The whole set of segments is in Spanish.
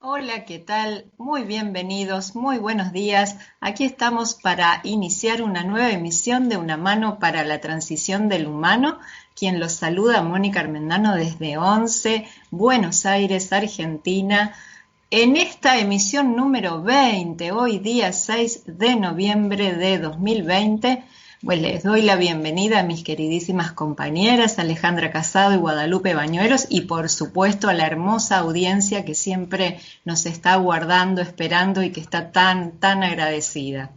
Hola, ¿qué tal? Muy bienvenidos, muy buenos días. Aquí estamos para iniciar una nueva emisión de Una mano para la transición del humano. Quien los saluda, Mónica Armendano desde ONCE, Buenos Aires, Argentina. En esta emisión número 20, hoy día 6 de noviembre de 2020, pues les doy la bienvenida a mis queridísimas compañeras Alejandra Casado y Guadalupe Bañuelos y por supuesto a la hermosa audiencia que siempre nos está aguardando, esperando y que está tan agradecida.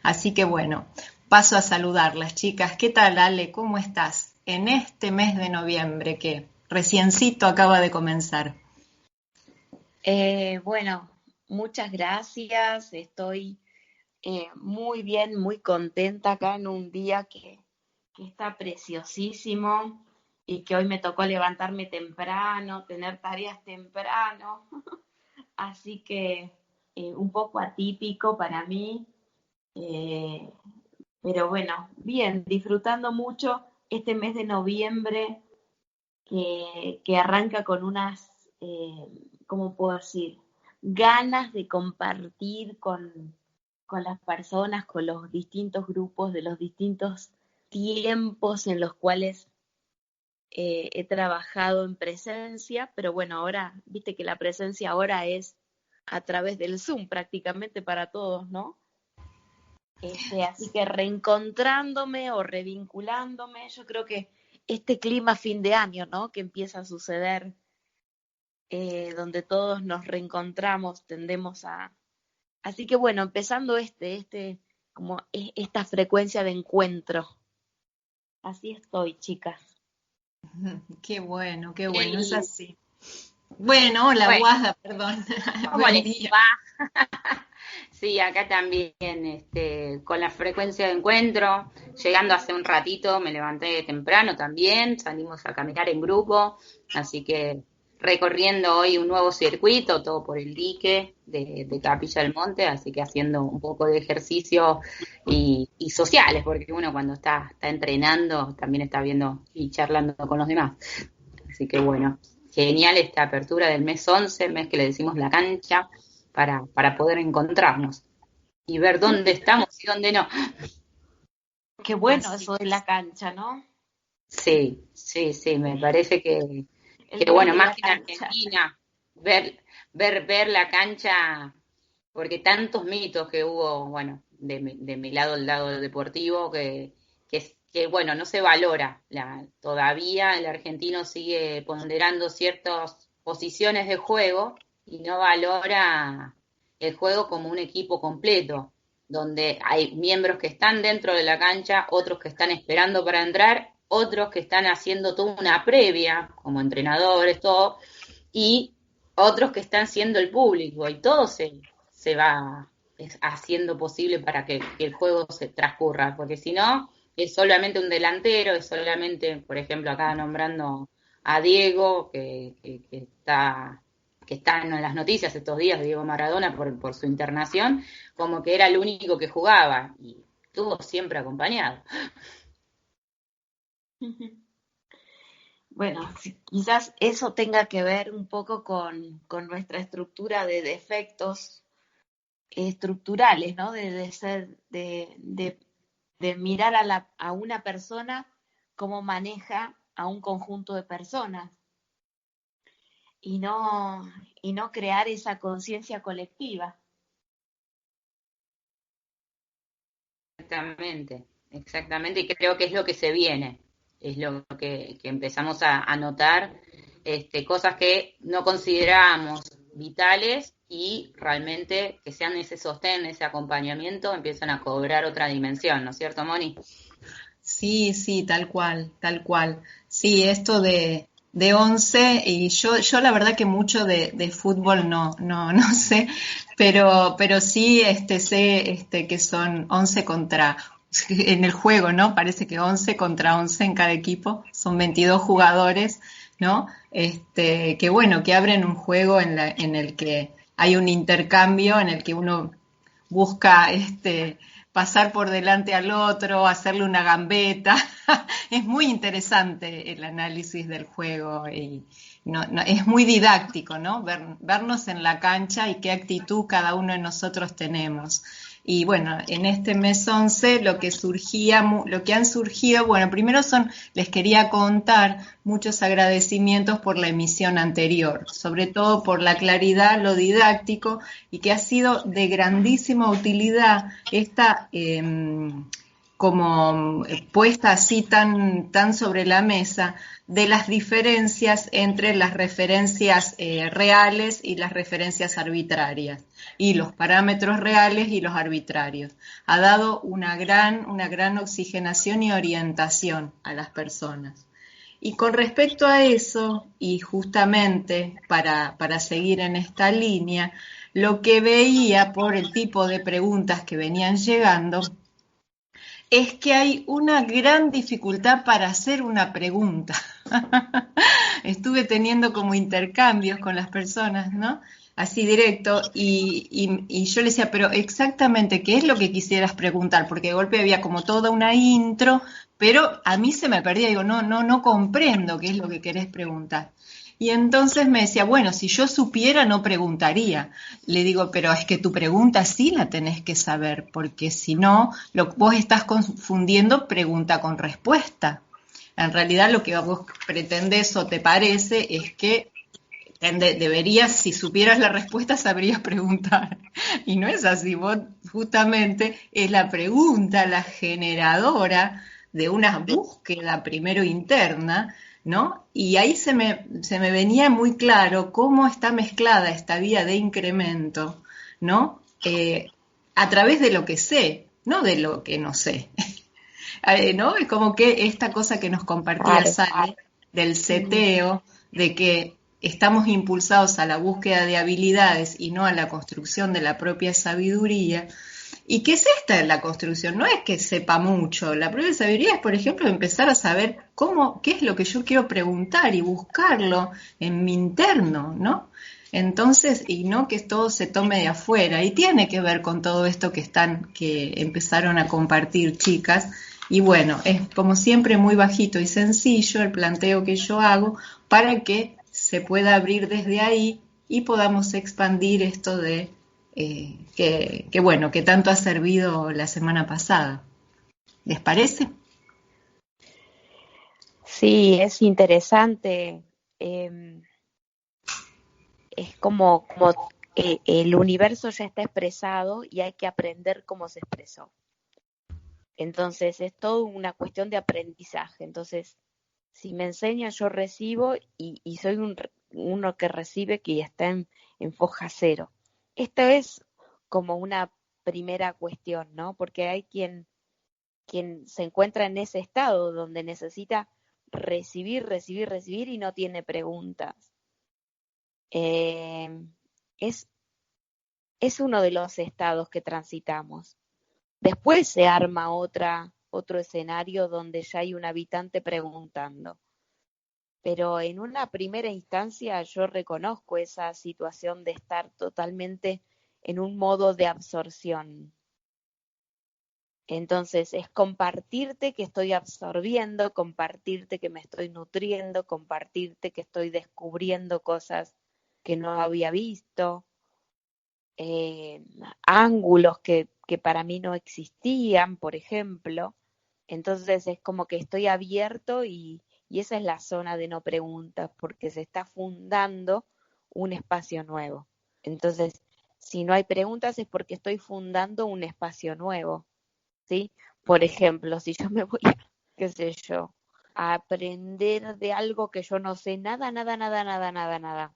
Así que bueno, paso a saludarlas, chicas. ¿Qué tal, Ale? ¿Cómo estás? En este mes de noviembre que reciencito acaba de comenzar. Bueno, muchas gracias. Estoy muy bien, muy contenta acá en un día que está preciosísimo y que hoy me tocó levantarme temprano, tener tareas temprano. Así que un poco atípico para mí, eh, pero bueno, bien, disfrutando mucho este mes de noviembre que arranca con unas, ¿cómo puedo decir? Ganas de compartir con las personas, con los distintos grupos de los distintos tiempos en los cuales he trabajado en presencia, pero bueno, ahora, viste que la presencia ahora es a través del Zoom prácticamente para todos, ¿no? Así que reencontrándome o revinculándome, yo creo que este clima fin de año, ¿no? Que empieza a suceder, donde todos nos reencontramos, tendemos a... Así que bueno, empezando como esta frecuencia de encuentro. Así estoy, chicas. Qué bueno, es Y así. Bueno, hola, bueno, Guada, perdón. ¿cómo Buen les día. va? Sí, acá también, con la frecuencia de encuentro, llegando hace un ratito, me levanté temprano también, salimos a caminar en grupo, así que recorriendo hoy un nuevo circuito, todo por el dique de Capilla del Monte, así que haciendo un poco de ejercicio y sociales, porque uno cuando está entrenando también está viendo y charlando con los demás. Así que bueno, genial esta apertura del mes 11, mes que le decimos la cancha, para poder encontrarnos y ver dónde estamos y dónde no. Qué bueno Así eso de la cancha, ¿no? Sí, sí, sí, me parece El rey bueno, de más la que en cancha. Argentina, ver la cancha, porque tantos mitos que hubo, bueno, de mi lado, el lado deportivo, que bueno, no se valora. Todavía el argentino sigue ponderando ciertas posiciones de juego y no valora el juego como un equipo completo, donde hay miembros que están dentro de la cancha, otros que están esperando para entrar, otros que están haciendo toda una previa, como entrenadores, todo, y otros que están siendo el público, y todo se va haciendo posible para que el juego se transcurra, porque si no, es solamente un delantero, es solamente, por ejemplo, acá nombrando a Diego, que está en las noticias estos días, Diego Maradona, por su internación, como que era el único que jugaba, y estuvo siempre acompañado. Bueno, sí, quizás eso tenga que ver un poco con nuestra estructura de defectos estructurales, ¿no? De ser, de mirar a una persona cómo maneja a un conjunto de personas y no, y no crear esa conciencia colectiva. Exactamente, exactamente, y creo que es lo que se viene, es lo que empezamos a notar, cosas que no considerábamos vitales y realmente que sean ese sostén, ese acompañamiento, empiezan a cobrar otra dimensión, ¿no es cierto, Moni? Sí, sí, tal cual, tal cual. Sí, esto de 11 y yo la verdad que mucho de fútbol no sé, pero sí sé que son 11 contra, en el juego, ¿no? Parece que 11 contra 11 en cada equipo, son 22 jugadores, ¿no? Que bueno, que abren un juego en el que hay un intercambio, en el que uno busca pasar por delante al otro, hacerle una gambeta. Es muy interesante el análisis del juego es muy didáctico, ¿no? Vernos en la cancha y qué actitud cada uno de nosotros tenemos. Y bueno, en este mes 11 lo que han surgido, bueno, primero les quería contar muchos agradecimientos por la emisión anterior, sobre todo por la claridad, lo didáctico, y que ha sido de grandísima utilidad esta como puesta así tan sobre la mesa de las diferencias entre las referencias reales y las referencias arbitrarias, y los parámetros reales y los arbitrarios. Ha dado una gran oxigenación y orientación a las personas. Y con respecto a eso, y justamente para seguir en esta línea, lo que veía por el tipo de preguntas que venían llegando es que hay una gran dificultad para hacer una pregunta. Estuve teniendo como intercambios con las personas, ¿no? Así directo, y yo le decía, pero exactamente, ¿qué es lo que quisieras preguntar? Porque de golpe había como toda una intro, pero a mí se me perdía, digo, no comprendo qué es lo que querés preguntar. Y entonces me decía, bueno, si yo supiera no preguntaría. Le digo, pero es que tu pregunta sí la tenés que saber, porque si no, vos estás confundiendo pregunta con respuesta. En realidad lo que vos pretendés o te parece es que deberías, si supieras la respuesta, sabrías preguntar. Y no es así, vos justamente es la pregunta la generadora de una búsqueda primero interna, ¿no? Y ahí se me venía muy claro cómo está mezclada esta vía de incremento, ¿no? A través de lo que sé, no de lo que no sé. ¿No? Es como que esta cosa que nos compartía Claro. Sale del Mm. seteo, de que estamos impulsados a la búsqueda de habilidades y no a la construcción de la propia sabiduría. ¿Y qué es esta la construcción? No es que sepa mucho. La propia sabiduría es, por ejemplo, empezar a saber qué es lo que yo quiero preguntar y buscarlo en mi interno, ¿no? Entonces, y no que todo se tome de afuera. Y tiene que ver con todo esto que empezaron a compartir chicas. Y bueno, es como siempre muy bajito y sencillo el planteo que yo hago para que se pueda abrir desde ahí y podamos expandir esto de que bueno, que tanto ha servido la semana pasada. ¿Les parece? Sí, es interesante. em, es como el universo ya está expresado y hay que aprender cómo se expresó. Entonces es todo una cuestión de aprendizaje. Entonces, si me enseñan, yo recibo y soy uno que recibe que está en foja cero. Esto es como una primera cuestión, ¿no? Porque hay quien se encuentra en ese estado donde necesita recibir, recibir, recibir y no tiene preguntas. Eh, es, es uno de los estados que transitamos. Después se arma otro escenario donde ya hay un habitante preguntando. Pero en una primera instancia yo reconozco esa situación de estar totalmente en un modo de absorción. Entonces es compartirte que estoy absorbiendo, compartirte que me estoy nutriendo, compartirte que estoy descubriendo cosas que no había visto, eh, ángulos que para mí no existían, por ejemplo. Entonces es como que estoy abierto y esa es la zona de no preguntas, porque se está fundando un espacio nuevo. Entonces, si no hay preguntas es porque estoy fundando un espacio nuevo, ¿sí? Por ejemplo, si yo me voy a, qué sé yo, a aprender de algo que yo no sé nada, nada, nada, nada, nada, nada,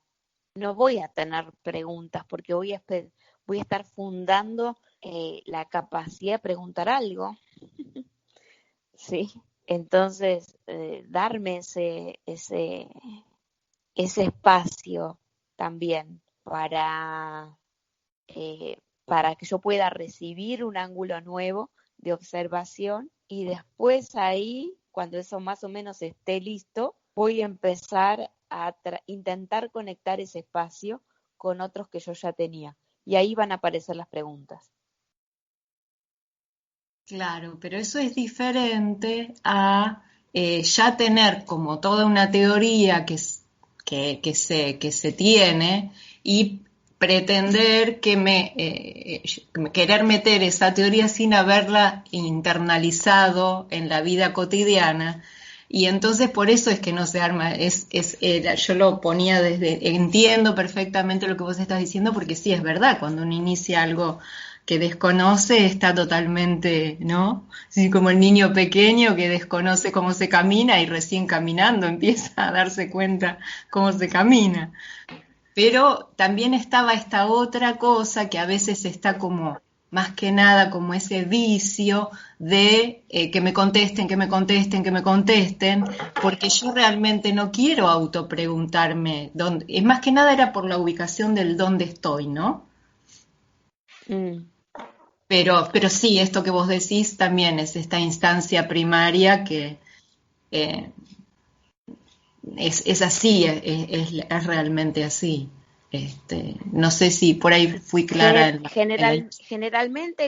no voy a tener preguntas porque voy a estar fundando la capacidad de preguntar algo, ¿sí? Entonces, darme ese espacio también para que yo pueda recibir un ángulo nuevo de observación y después ahí, cuando eso más o menos esté listo, voy a empezar a intentar conectar ese espacio con otros que yo ya tenía. Y ahí van a aparecer las preguntas. Claro, pero eso es diferente a ya tener como toda una teoría que se tiene y pretender querer meter esa teoría sin haberla internalizado en la vida cotidiana. Y entonces por eso es que no se arma, yo lo ponía entiendo perfectamente lo que vos estás diciendo, porque sí, es verdad, cuando uno inicia algo que desconoce está totalmente, ¿no? Así como el niño pequeño que desconoce cómo se camina y recién caminando empieza a darse cuenta cómo se camina. Pero también estaba esta otra cosa que a veces está como, más que nada, como ese vicio de que me contesten, que me contesten, que me contesten, porque yo realmente no quiero autopreguntarme dónde, es más que nada era por la ubicación del dónde estoy, ¿no? Mm. Pero sí, esto que vos decís también es esta instancia primaria que eh, es así, es realmente así. No sé si por ahí fui clara Generalmente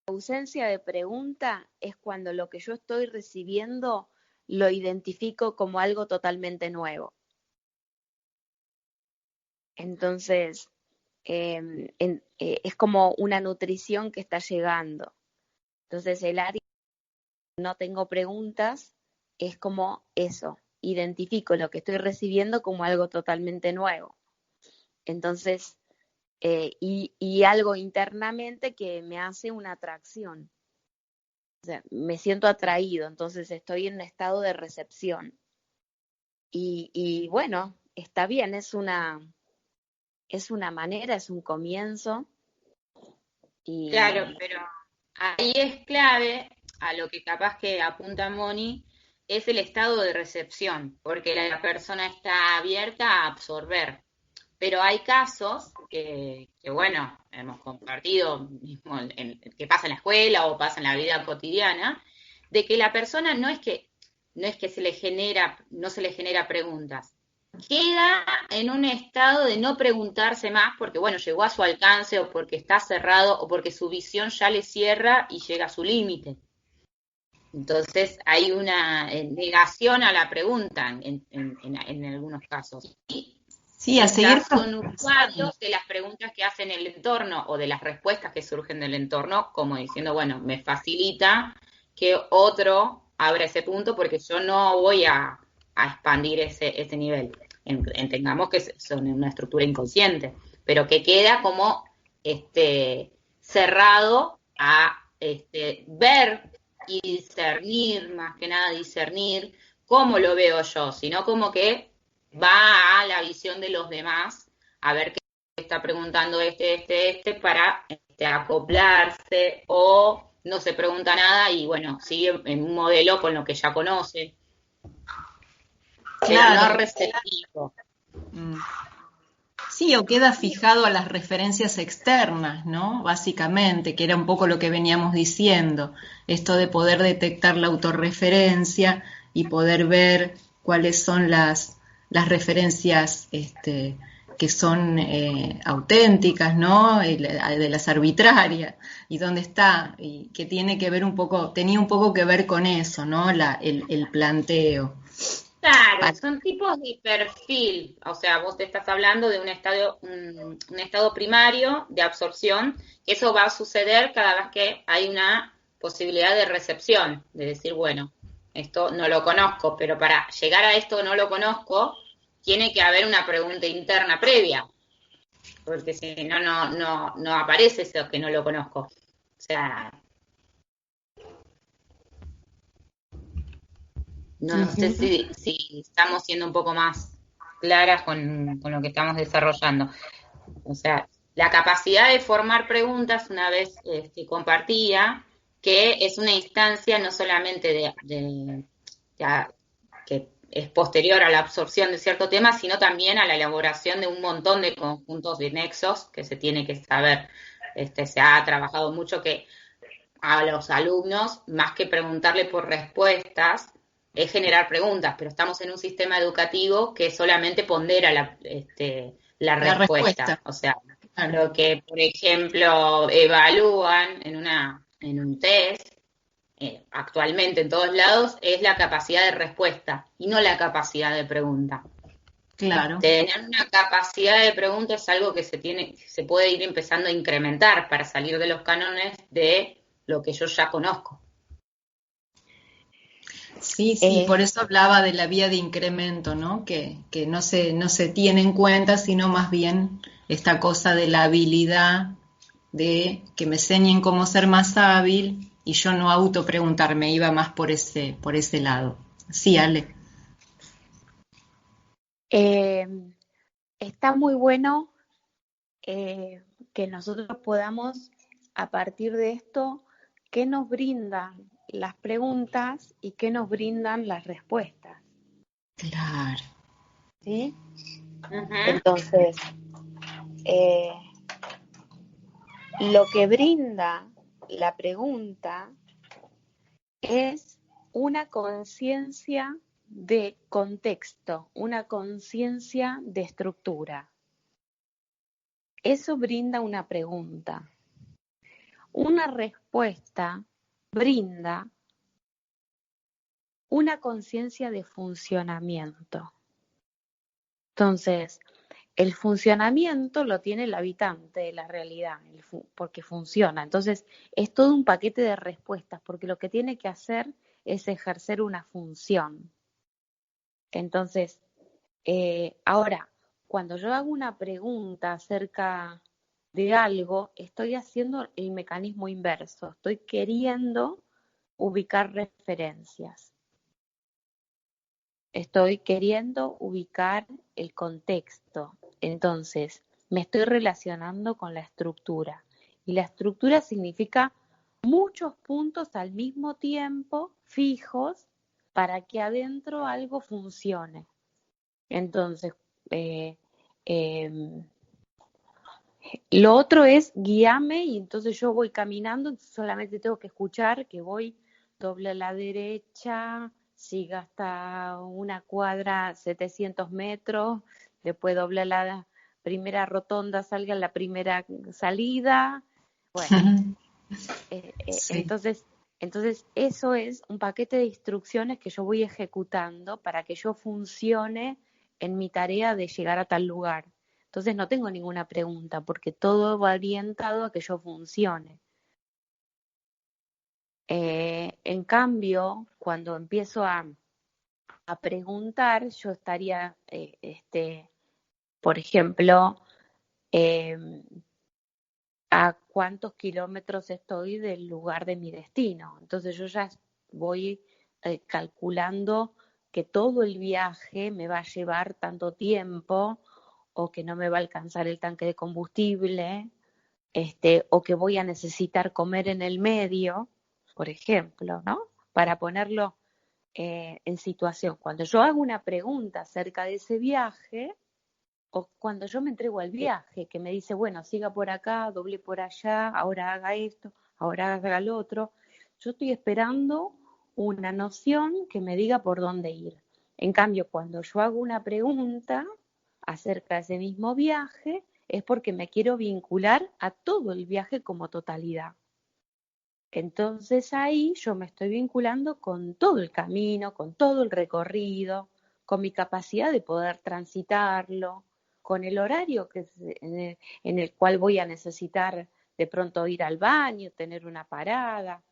la ausencia de pregunta es cuando lo que yo estoy recibiendo lo identifico como algo totalmente nuevo. Entonces, es como una nutrición que está llegando. Entonces, el área no tengo preguntas es como eso, identifico lo que estoy recibiendo como algo totalmente nuevo. Entonces, y algo internamente que me hace una atracción. O sea, me siento atraído, entonces estoy en un estado de recepción. Y bueno, está bien, es una manera, es un comienzo. Claro, pero ahí es clave a lo que capaz que apunta Moni, es el estado de recepción, porque la persona está abierta a absorber. Pero hay casos que bueno, hemos compartido mismo que pasa en la escuela o pasa en la vida cotidiana, de que la persona no es que no se le genera preguntas, queda en un estado de no preguntarse más porque, bueno, llegó a su alcance o porque está cerrado o porque su visión ya le cierra y llega a su límite. Entonces hay una negación a la pregunta en algunos casos. Y Sí, a seguir son usuarios de las preguntas que hacen el entorno o de las respuestas que surgen del entorno, como diciendo, bueno, me facilita que otro abra ese punto porque yo no voy a expandir ese nivel. Entendamos que son una estructura inconsciente, pero que queda como cerrado a ver y discernir, más que nada discernir cómo lo veo yo, sino como que va a la visión de los demás a ver qué está preguntando para acoplarse o no se pregunta nada y bueno, sigue en un modelo con lo que ya conoce. Claro. Pero no receptivo. Sí, o queda fijado a las referencias externas, ¿no? Básicamente, que era un poco lo que veníamos diciendo, esto de poder detectar la autorreferencia y poder ver cuáles son las referencias que son auténticas, ¿no? De las arbitrarias, y dónde está, y que tiene que ver tenía un poco que ver con eso, ¿no? El planteo. Claro, son tipos de perfil, o sea, vos te estás hablando de un estado primario de absorción, que eso va a suceder cada vez que hay una posibilidad de recepción, de decir, bueno, esto no lo conozco, pero para llegar a esto no lo conozco, tiene que haber una pregunta interna previa, porque si no, no aparece eso que no lo conozco. O sea, no sé si estamos siendo un poco más claras con lo que estamos desarrollando. O sea, la capacidad de formar preguntas, una vez compartía, que es una instancia no solamente que es posterior a la absorción de cierto tema, sino también a la elaboración de un montón de conjuntos de nexos que se tiene que saber. Se ha trabajado mucho que a los alumnos, más que preguntarle por respuestas, es generar preguntas, pero estamos en un sistema educativo que solamente pondera la respuesta. O sea, claro. Lo que, por ejemplo, evalúan en un test, actualmente en todos lados, es la capacidad de respuesta y no la capacidad de pregunta. Claro. Tener una capacidad de pregunta es algo que se puede ir empezando a incrementar para salir de los cánones de lo que yo ya conozco. Sí, sí, por eso hablaba de la vía de incremento, ¿no? Que no se tiene en cuenta, sino más bien esta cosa de la habilidad, de que me enseñen cómo ser más hábil y yo no auto preguntarme, iba más por ese lado. Sí, Ale. Está muy bueno que nosotros podamos, a partir de esto, qué nos brindan las preguntas y qué nos brindan las respuestas. Claro. ¿Sí? Uh-huh. Entonces, lo que brinda la pregunta es una conciencia de contexto, una conciencia de estructura. Eso brinda una pregunta. Una respuesta brinda una conciencia de funcionamiento. Entonces, el funcionamiento lo tiene el habitante de la realidad, porque funciona. Entonces, es todo un paquete de respuestas, porque lo que tiene que hacer es ejercer una función. Entonces, ahora, cuando yo hago una pregunta acerca de algo, estoy haciendo el mecanismo inverso, estoy queriendo ubicar referencias. Estoy queriendo ubicar el contexto. Entonces, me estoy relacionando con la estructura. Y la estructura significa muchos puntos al mismo tiempo, fijos, para que adentro algo funcione. Entonces, lo otro es guíame y entonces yo voy caminando, solamente tengo que escuchar que voy doble a la derecha, siga hasta una cuadra 700 metros, después doble a la primera rotonda, salga a la primera salida. Bueno, Sí. entonces eso es un paquete de instrucciones que yo voy ejecutando para que yo funcione en mi tarea de llegar a tal lugar. Entonces no tengo ninguna pregunta porque todo va orientado a que yo funcione. En cambio, cuando empiezo a preguntar, yo estaría, por ejemplo, a cuántos kilómetros estoy del lugar de mi destino. Entonces yo ya voy calculando que todo el viaje me va a llevar tanto tiempo o que no me va a alcanzar el tanque de combustible, o que voy a necesitar comer en el medio, por ejemplo, ¿no? Para ponerlo en situación. Cuando yo hago una pregunta acerca de ese viaje, o cuando yo me entrego al viaje, que me dice, bueno, siga por acá, doble por allá, ahora haga esto, ahora haga lo otro, yo estoy esperando una noción que me diga por dónde ir. En cambio, cuando yo hago una pregunta acerca de ese mismo viaje, es porque me quiero vincular a todo el viaje como totalidad. Entonces ahí yo me estoy vinculando con todo el camino, con todo el recorrido, con mi capacidad de poder transitarlo, con el horario en el cual voy a necesitar de pronto ir al baño, tener una parada,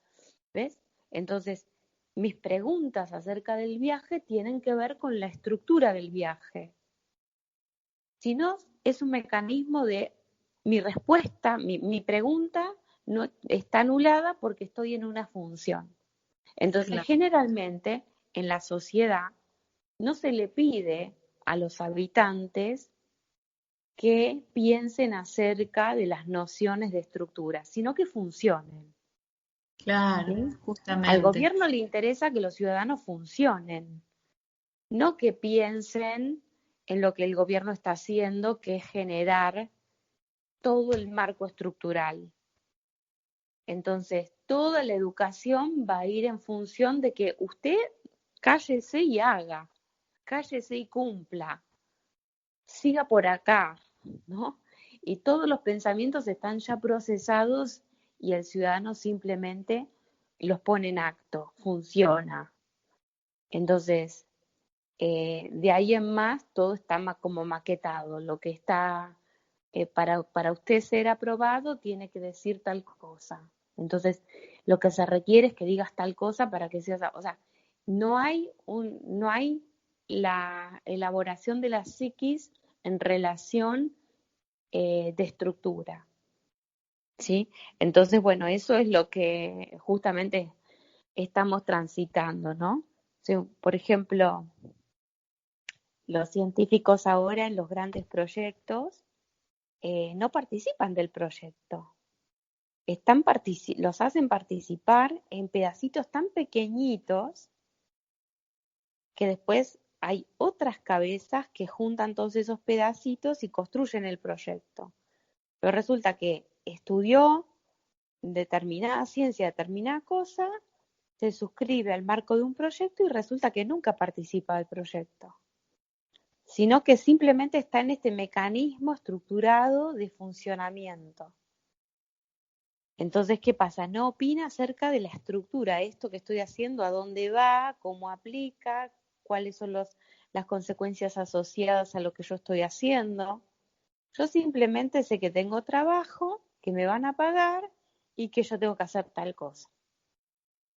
¿ves? Entonces, mis preguntas acerca del viaje tienen que ver con la estructura del viaje. Si no, es un mecanismo de mi respuesta, mi pregunta no está anulada porque estoy en una función. Entonces, Claro. generalmente en la sociedad no se le pide a los habitantes que piensen acerca de las nociones de estructura, sino que funcionen. Claro, ¿Sí? Al justamente. gobierno le interesa que los ciudadanos funcionen, no que piensen en lo que el gobierno está haciendo, que es generar todo el marco estructural. Entonces, toda la educación va a ir en función de que usted cállese y haga, cállese y cumpla, siga por acá, ¿no? Y todos los pensamientos están ya procesados y el ciudadano simplemente los pone en acto, funciona. Entonces, De ahí en más, todo está como maquetado. Lo que está para usted ser aprobado tiene que decir tal cosa. Entonces, lo que se requiere es que digas tal cosa para que seas, o sea, no hay la elaboración de la psiquis en relación de estructura, ¿sí? Entonces, bueno, eso es lo que justamente estamos transitando, ¿no? Sí, por ejemplo, los científicos ahora en los grandes proyectos no participan del proyecto. Los hacen participar en pedacitos tan pequeñitos que después hay otras cabezas que juntan todos esos pedacitos y construyen el proyecto. Pero resulta que estudió determinada ciencia, determinada cosa, se suscribe al marco de un proyecto y resulta que nunca participa del proyecto, sino que simplemente está en este mecanismo estructurado de funcionamiento. Entonces, ¿qué pasa? No opina acerca de la estructura, esto que estoy haciendo, a dónde va, cómo aplica, cuáles son las consecuencias asociadas a lo que yo estoy haciendo. Yo simplemente sé que tengo trabajo, que me van a pagar y que yo tengo que hacer tal cosa.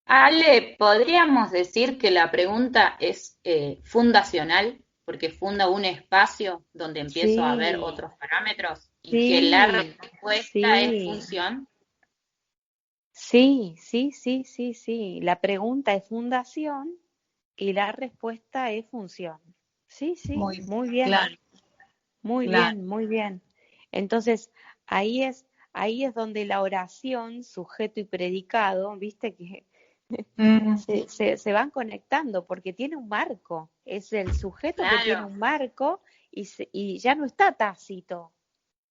Ale, ¿podríamos decir que la pregunta es fundacional? Porque funda un espacio donde empiezo a ver Sí, otros parámetros y que la sí, respuesta es sí, función. sí. La pregunta es fundación y la respuesta es función. Sí, Muy muy bien, claro, claro. muy bien. Entonces, ahí es, ahí es donde la oración, sujeto y predicado, viste que Mm, se van conectando porque tiene un marco. Es el sujeto que tiene Claro, un marco y ya no está tácito,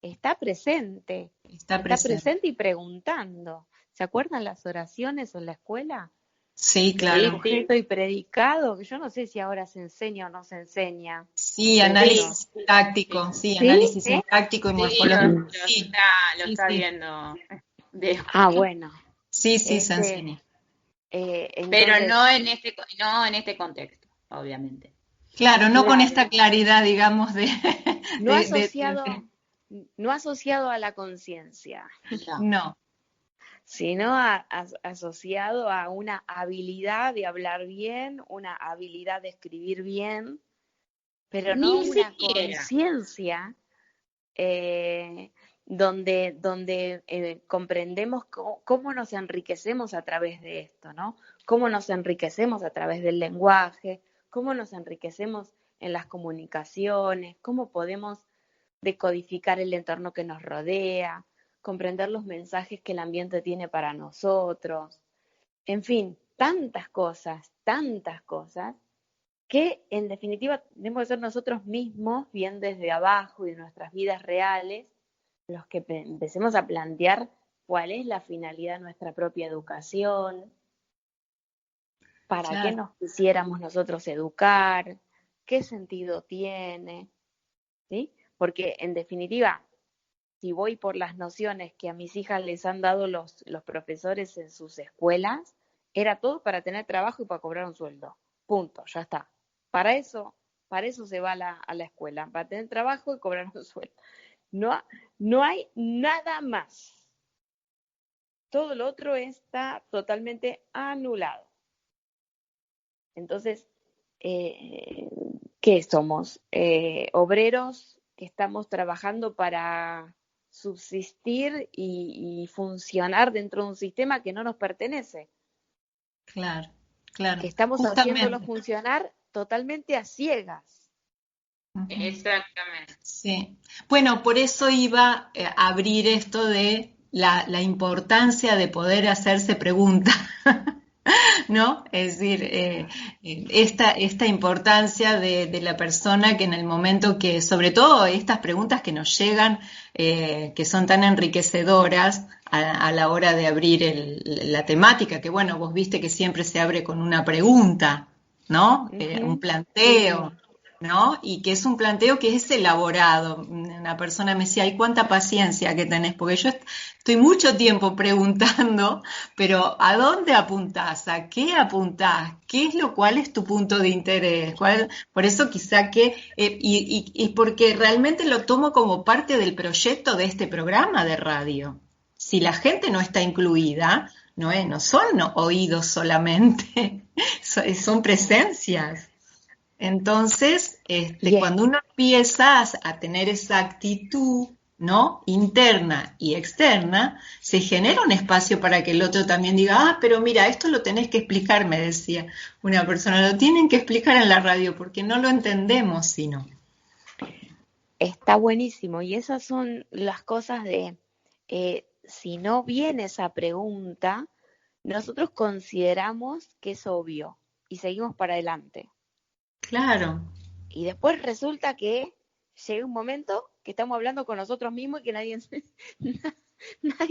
está está presente. presente y preguntando. ¿Se acuerdan las oraciones en la escuela? Sí, De sí, claro. sí, sujeto y predicado, que yo no sé si ahora se enseña o no se enseña Sí, eso. análisis sintáctico, sí, ¿Sí? análisis sintáctico y sí, morfológico. Sí, lo sí, está sí. viendo. De- Ah, bueno. Sí, sí, se Este, enseña. pero entonces, no en este contexto, obviamente. Claro, no con esta claro, claridad, digamos, no de, de- asociado, no asociado a la conciencia, No. no, sino asociado a una habilidad de hablar bien, una habilidad de escribir bien, pero Ni no una siquiera. conciencia donde comprendemos cómo nos enriquecemos a través de esto, ¿no? Cómo nos enriquecemos a través del lenguaje, cómo nos enriquecemos en las comunicaciones, cómo podemos decodificar el entorno que nos rodea, comprender los mensajes que el ambiente tiene para nosotros, en fin, tantas cosas que en definitiva tenemos que ser nosotros mismos, bien desde abajo y de nuestras vidas reales, los que empecemos a plantear cuál es la finalidad de nuestra propia educación, para qué claro. nos quisiéramos nosotros educar, qué sentido tiene, ¿sí? Porque en definitiva, si voy por las nociones que a mis hijas les han dado los profesores en sus escuelas, era todo para tener trabajo y para cobrar un sueldo. Punto, ya está. Para eso, para eso se va a la escuela, para tener trabajo y cobrar un sueldo. No, no hay nada más. Todo lo otro está totalmente anulado. Entonces, eh, ¿qué somos? Obreros que estamos trabajando para subsistir y funcionar dentro de un sistema que no nos pertenece, Claro, claro, que estamos haciéndolo justamente. funcionar totalmente a ciegas. Ujú. Exactamente. Sí. Bueno, por eso iba a abrir esto de la importancia de poder hacerse preguntas. ¿No? Es decir, esta importancia de la persona que en el momento que, sobre todo estas preguntas que nos llegan, que son tan enriquecedoras a la hora de abrir la temática, que vos viste que siempre se abre con una pregunta, ¿no? Un Ujú. Sí, planteo. ¿no? Y que es un planteo que es elaborado. Una persona me decía, ay, cuánta paciencia que tenés, porque yo estoy mucho tiempo preguntando, pero ¿a dónde apuntás? ¿A qué apuntás? ¿Cuál es tu punto de interés? Por eso quizá y porque realmente lo tomo como parte del proyecto de este programa de radio. Si la gente no está incluida, no son oídos solamente, son presencias. Entonces, Bien, cuando uno empieza a tener esa actitud, ¿no? Interna y externa, se genera un espacio para que el otro también diga, ah, pero mira, esto lo tenés que explicar, me decía una persona, lo tienen que explicar en la radio porque no lo entendemos, sino. está buenísimo. Y esas son las cosas de, si no viene esa pregunta, nosotros consideramos que es obvio y seguimos para adelante. Claro, Y después resulta que llega un momento que estamos hablando con nosotros mismos y que nadie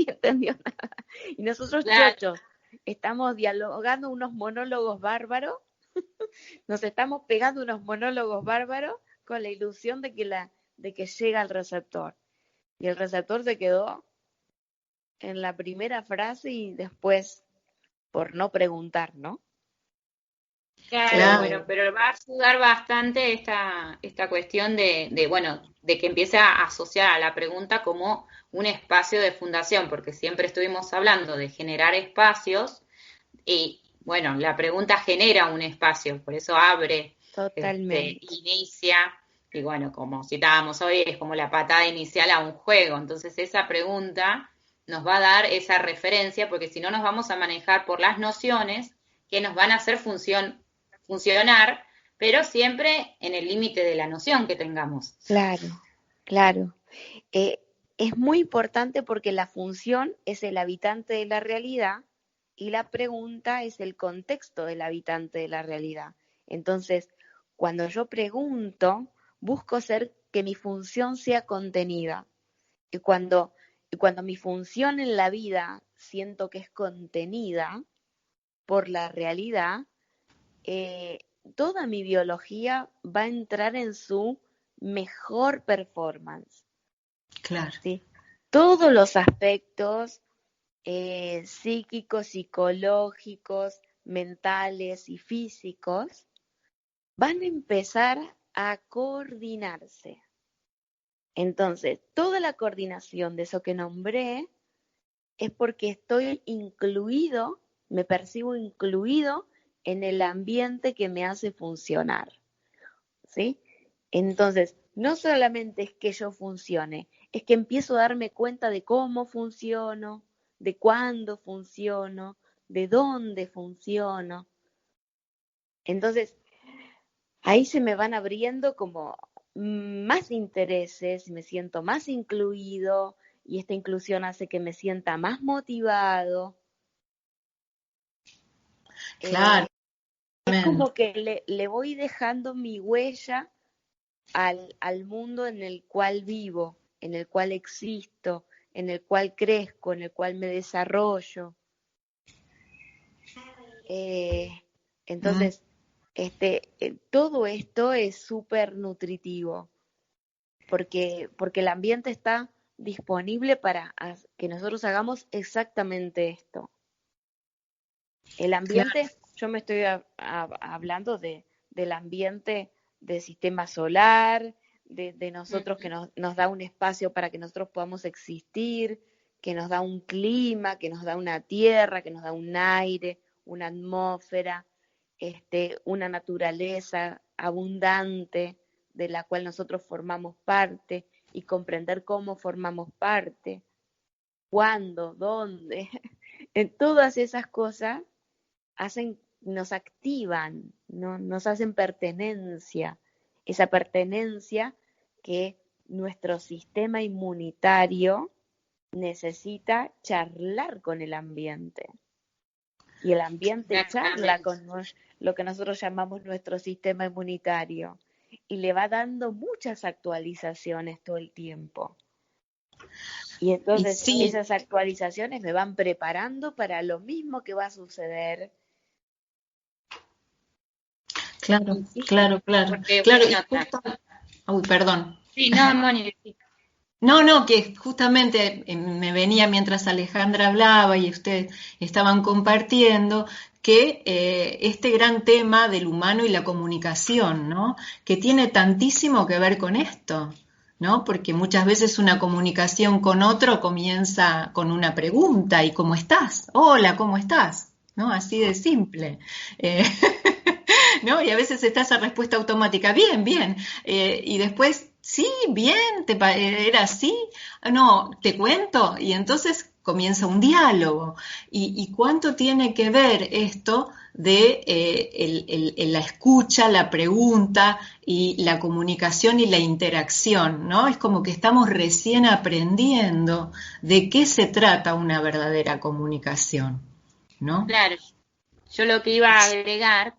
entendió nada. Y nosotros Claro. chochos estamos dialogando unos monólogos bárbaros, nos estamos pegando unos monólogos bárbaros con la ilusión de que llega el receptor. Y el receptor se quedó en la primera frase y después por no preguntar, ¿no? Claro, claro, bueno, pero va a ayudar bastante esta cuestión bueno, de que empiece a asociar a la pregunta como un espacio de fundación, porque siempre estuvimos hablando de generar espacios y, bueno, la pregunta genera un espacio, por eso abre, Totalmente. inicia, y bueno, como citábamos hoy, es como la patada inicial a un juego, entonces esa pregunta nos va a dar esa referencia, porque si no nos vamos a manejar por las nociones que nos van a hacer funcionar, pero siempre en el límite de la noción que tengamos. Claro, claro. Eh, es muy importante porque la función es el habitante de la realidad y la pregunta es el contexto del habitante de la realidad. Entonces, cuando yo pregunto, busco ser que mi función sea contenida. Y cuando mi función en la vida siento que es contenida por la realidad, eh, toda mi biología va a entrar en su mejor performance. claro. ¿Sí? Todos los aspectos psíquicos, psicológicos, mentales y físicos van a empezar a coordinarse. Entonces, toda la coordinación de eso que nombré es porque estoy incluido, me percibo incluido en el ambiente que me hace funcionar. ¿Sí? Entonces, no solamente es que yo funcione, es que empiezo a darme cuenta de cómo funciono, de cuándo funciono, de dónde funciono. Entonces, ahí se me van abriendo como más intereses, me siento más incluido y esta inclusión hace que me sienta más motivado. Claro, Es como que le voy dejando mi huella al mundo en el cual vivo, en el cual existo, en el cual crezco, en el cual me desarrollo. Eh, mm, entonces, todo esto es súper nutritivo, porque el ambiente está disponible para que nosotros hagamos exactamente esto. El claro, ambiente, yo me estoy hablando del ambiente del sistema solar, de nosotros que nos da un espacio para que nosotros podamos existir, que nos da un clima, que nos da una tierra, que nos da un aire, una atmósfera, una naturaleza abundante de la cual nosotros formamos parte y comprender cómo formamos parte, cuándo, dónde, en todas esas cosas nos activan, ¿no? Nos hacen pertenencia, esa pertenencia que nuestro sistema inmunitario necesita charlar con el ambiente. Y el ambiente charla Exactamente. con lo que nosotros llamamos nuestro sistema inmunitario y le va dando muchas actualizaciones todo el tiempo. Y y entonces sí, esas actualizaciones me van preparando para lo mismo que va a suceder. Claro, Sí, claro, claro, porque, claro, y bueno, justo, uy, perdón. sí, no, Moni, sí. No, no, que justamente me venía mientras Alejandra hablaba y ustedes estaban compartiendo que este gran tema del humano y la comunicación, ¿no? Que tiene tantísimo que ver con esto, ¿no? Porque muchas veces una comunicación con otro comienza con una pregunta, ¿y cómo estás? Hola, ¿cómo estás? ¿No? Así de simple. Eh, ¿No? Y a veces está esa respuesta automática, bien, bien. Y después, sí, bien, ¿era así? No, te cuento. Y entonces comienza un diálogo. ¿Y cuánto tiene que ver esto de la escucha, la pregunta y la comunicación y la interacción, ¿no? Es como que estamos recién aprendiendo de qué se trata una verdadera comunicación, ¿no? Claro, yo lo que iba a agregar,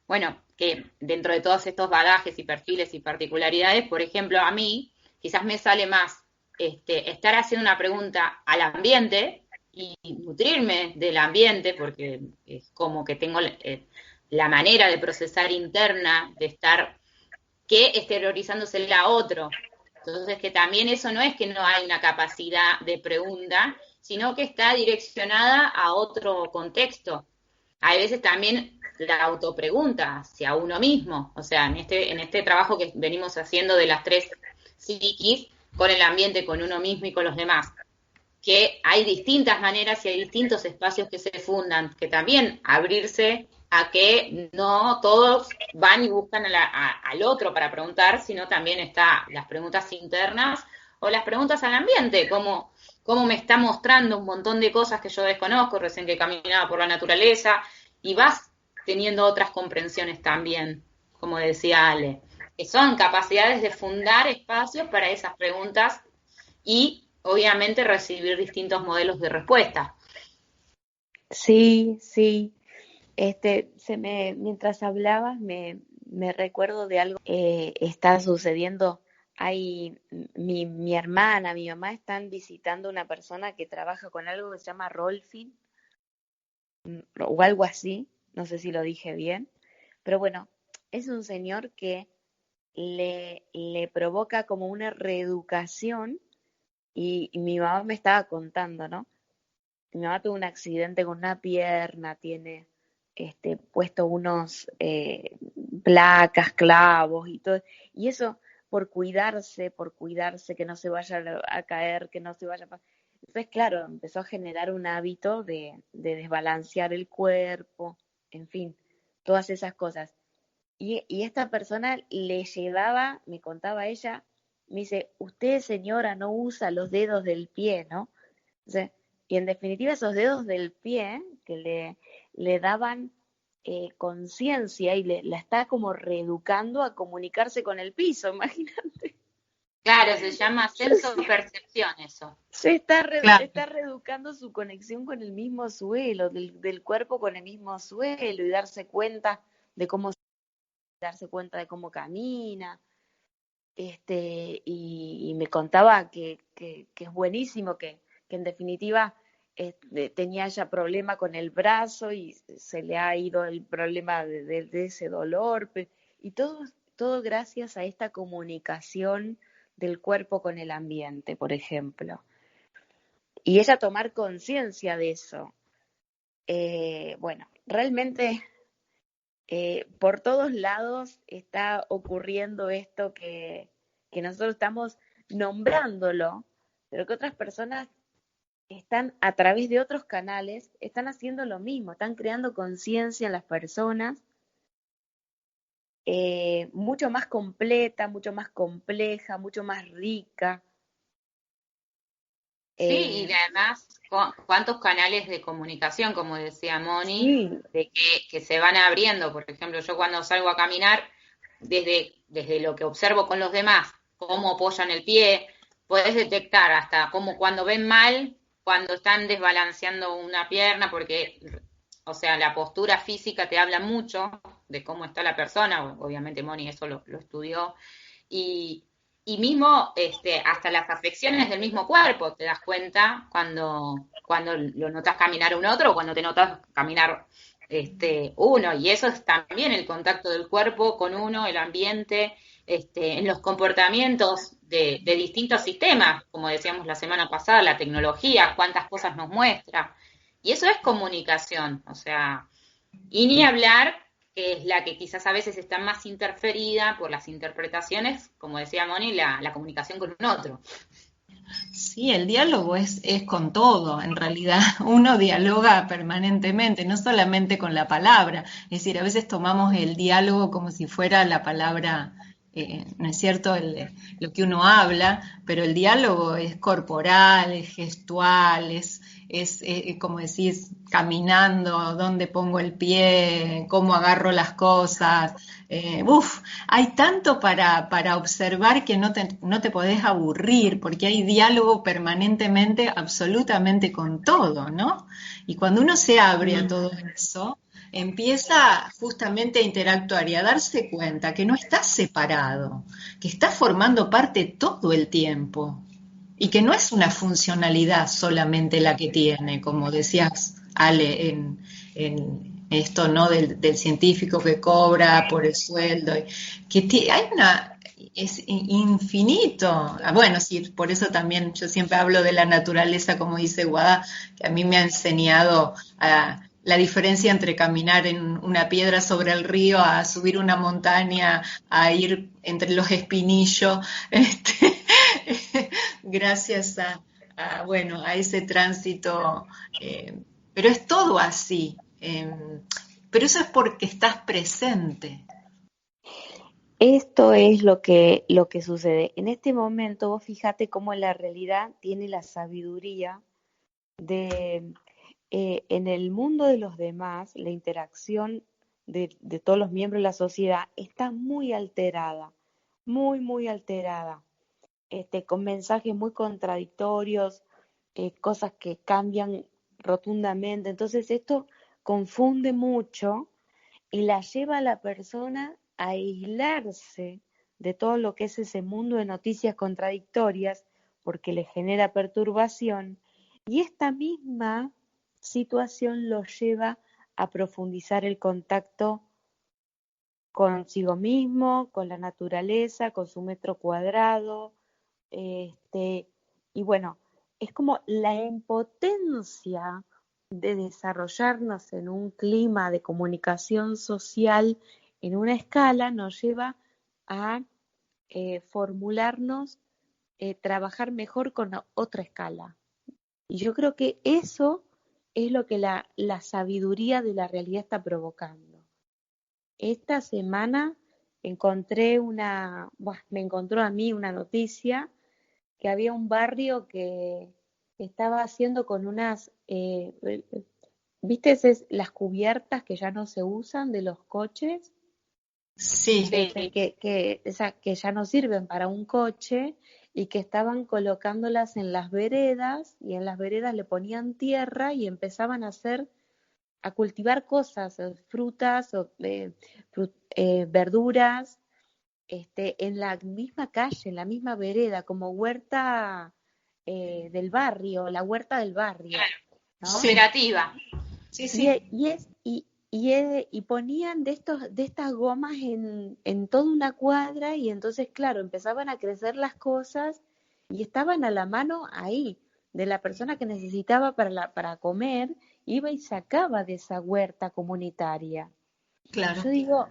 bueno, que dentro de todos estos bagajes y perfiles y particularidades, por ejemplo, a mí quizás me sale más estar haciendo una pregunta al ambiente y nutrirme del ambiente, porque es como que tengo la manera de procesar interna, de estar que exteriorizándose a otro. Entonces, que también eso no es que no hay una capacidad de pregunta, sino que está direccionada a otro contexto. Hay veces también la autopregunta hacia uno mismo, o sea, en este trabajo que venimos haciendo de las tres psiquis, con el ambiente, con uno mismo y con los demás, que hay distintas maneras y hay distintos espacios que se fundan, que también abrirse a que no todos van y buscan al otro para preguntar, sino también está las preguntas internas o las preguntas al ambiente, como me está mostrando un montón de cosas que yo desconozco, recién que caminaba por la naturaleza, y vas teniendo otras comprensiones también, como decía Ale, que son capacidades de fundar espacios para esas preguntas y obviamente recibir distintos modelos de respuesta. Sí, sí. Mientras hablabas, me recuerdo de algo está sucediendo. Mi hermana, mi mamá están visitando una persona que trabaja con algo que se llama Rolfing o algo así, no sé si lo dije bien, pero bueno, es un señor que le provoca como una reeducación y mi mamá me estaba contando, ¿no? Mi mamá tuvo un accidente con una pierna, tiene puesto unos placas, clavos y todo. Y eso por cuidarse, que no se vaya a caer, que no se vaya a... Entonces, claro, empezó a generar un hábito de desbalancear el cuerpo, en fin, todas esas cosas. Y esta persona le llevaba, me contaba ella, me dice, usted señora no usa los dedos del pie, ¿no? O sea, y en definitiva esos dedos del pie que le daban conciencia y la está como reeducando a comunicarse con el piso, imagínate. Claro, se llama senso-percepción eso. Claro. Está reeducando su conexión con el mismo suelo, del cuerpo con el mismo suelo y darse cuenta de cómo camina. Y me contaba que es buenísimo, que en definitiva tenía ya problema con el brazo y se le ha ido el problema de ese dolor, y todo gracias a esta comunicación del cuerpo con el ambiente, por ejemplo. Y ella tomar conciencia de eso. Bueno, realmente por todos lados está ocurriendo esto que nosotros estamos nombrándolo, pero que otras personas están a través de otros canales, están haciendo lo mismo, están creando conciencia en las personas, mucho más completa, mucho más compleja, mucho más rica. Sí, y Eh, además, cuántos canales de comunicación, como decía Moni, sí, de que se van abriendo. Por ejemplo, yo cuando salgo a caminar, desde lo que observo con los demás, cómo apoyan el pie, puedes detectar hasta cómo cuando ven mal, cuando están desbalanceando una pierna, porque, o sea, la postura física te habla mucho de cómo está la persona, obviamente Moni eso lo estudió, y, y mismo hasta las afecciones del mismo cuerpo te das cuenta cuando lo notas caminar un otro o cuando te notas caminar uno, y eso es también el contacto del cuerpo con uno, el ambiente, en los comportamientos de distintos sistemas, como decíamos la semana pasada, la tecnología, cuántas cosas nos muestra. Y eso es comunicación, o sea, y ni hablar, que es la que quizás a veces está más interferida por las interpretaciones, como decía Moni, la comunicación con un otro. Sí, el diálogo es con todo, en realidad uno dialoga permanentemente, no solamente con la palabra, es decir, a veces tomamos el diálogo como si fuera la palabra, ¿no es cierto?, lo que uno habla, pero el diálogo es corporal, es gestual, como decís, caminando, dónde pongo el pie, cómo agarro las cosas, hay tanto para observar que no te podés aburrir, porque hay diálogo permanentemente, absolutamente con todo, ¿no? Y cuando uno se abre a todo eso, empieza justamente a interactuar y a darse cuenta que no está separado, que está formando parte todo el tiempo y que no es una funcionalidad solamente la que tiene, como decías, Ale, en esto, ¿no? Del científico que cobra por el sueldo, es infinito. Bueno, sí, por eso también yo siempre hablo de la naturaleza, como dice Guada, que a mí me ha enseñado la diferencia entre caminar en una piedra sobre el río, a subir una montaña, a ir entre los espinillos, gracias bueno, a ese tránsito, pero es todo así, pero eso es porque estás presente. Esto es lo que sucede. En este momento, vos fíjate cómo la realidad tiene la sabiduría de, en el mundo de los demás, la interacción de todos los miembros de la sociedad está muy alterada, muy, muy alterada, con mensajes muy contradictorios, cosas que cambian rotundamente. Entonces esto confunde mucho y la lleva a la persona a aislarse de todo lo que es ese mundo de noticias contradictorias porque le genera perturbación y esta misma situación lo lleva a profundizar el contacto consigo mismo, con la naturaleza, con su metro cuadrado, y bueno, es como la impotencia de desarrollarnos en un clima de comunicación social en una escala nos lleva a formularnos, trabajar mejor con otra escala. Y yo creo que eso es lo que la sabiduría de la realidad está provocando. Esta semana me encontró a mí una noticia que había un barrio que estaba haciendo con unas, ¿viste las cubiertas que ya no se usan de los coches? Sí, Que ya no sirven para un coche y que estaban colocándolas en las veredas y en las veredas le ponían tierra y empezaban a cultivar cosas, frutas o verduras, en la misma calle, en la misma vereda, como huerta del barrio, la huerta del barrio, ¿no? Cooperativa. Sí, sí. Y ponían de estas gomas en toda una cuadra y entonces, claro, empezaban a crecer las cosas y estaban a la mano ahí, de la persona que necesitaba para comer, iba y sacaba de esa huerta comunitaria. Claro. Yo digo,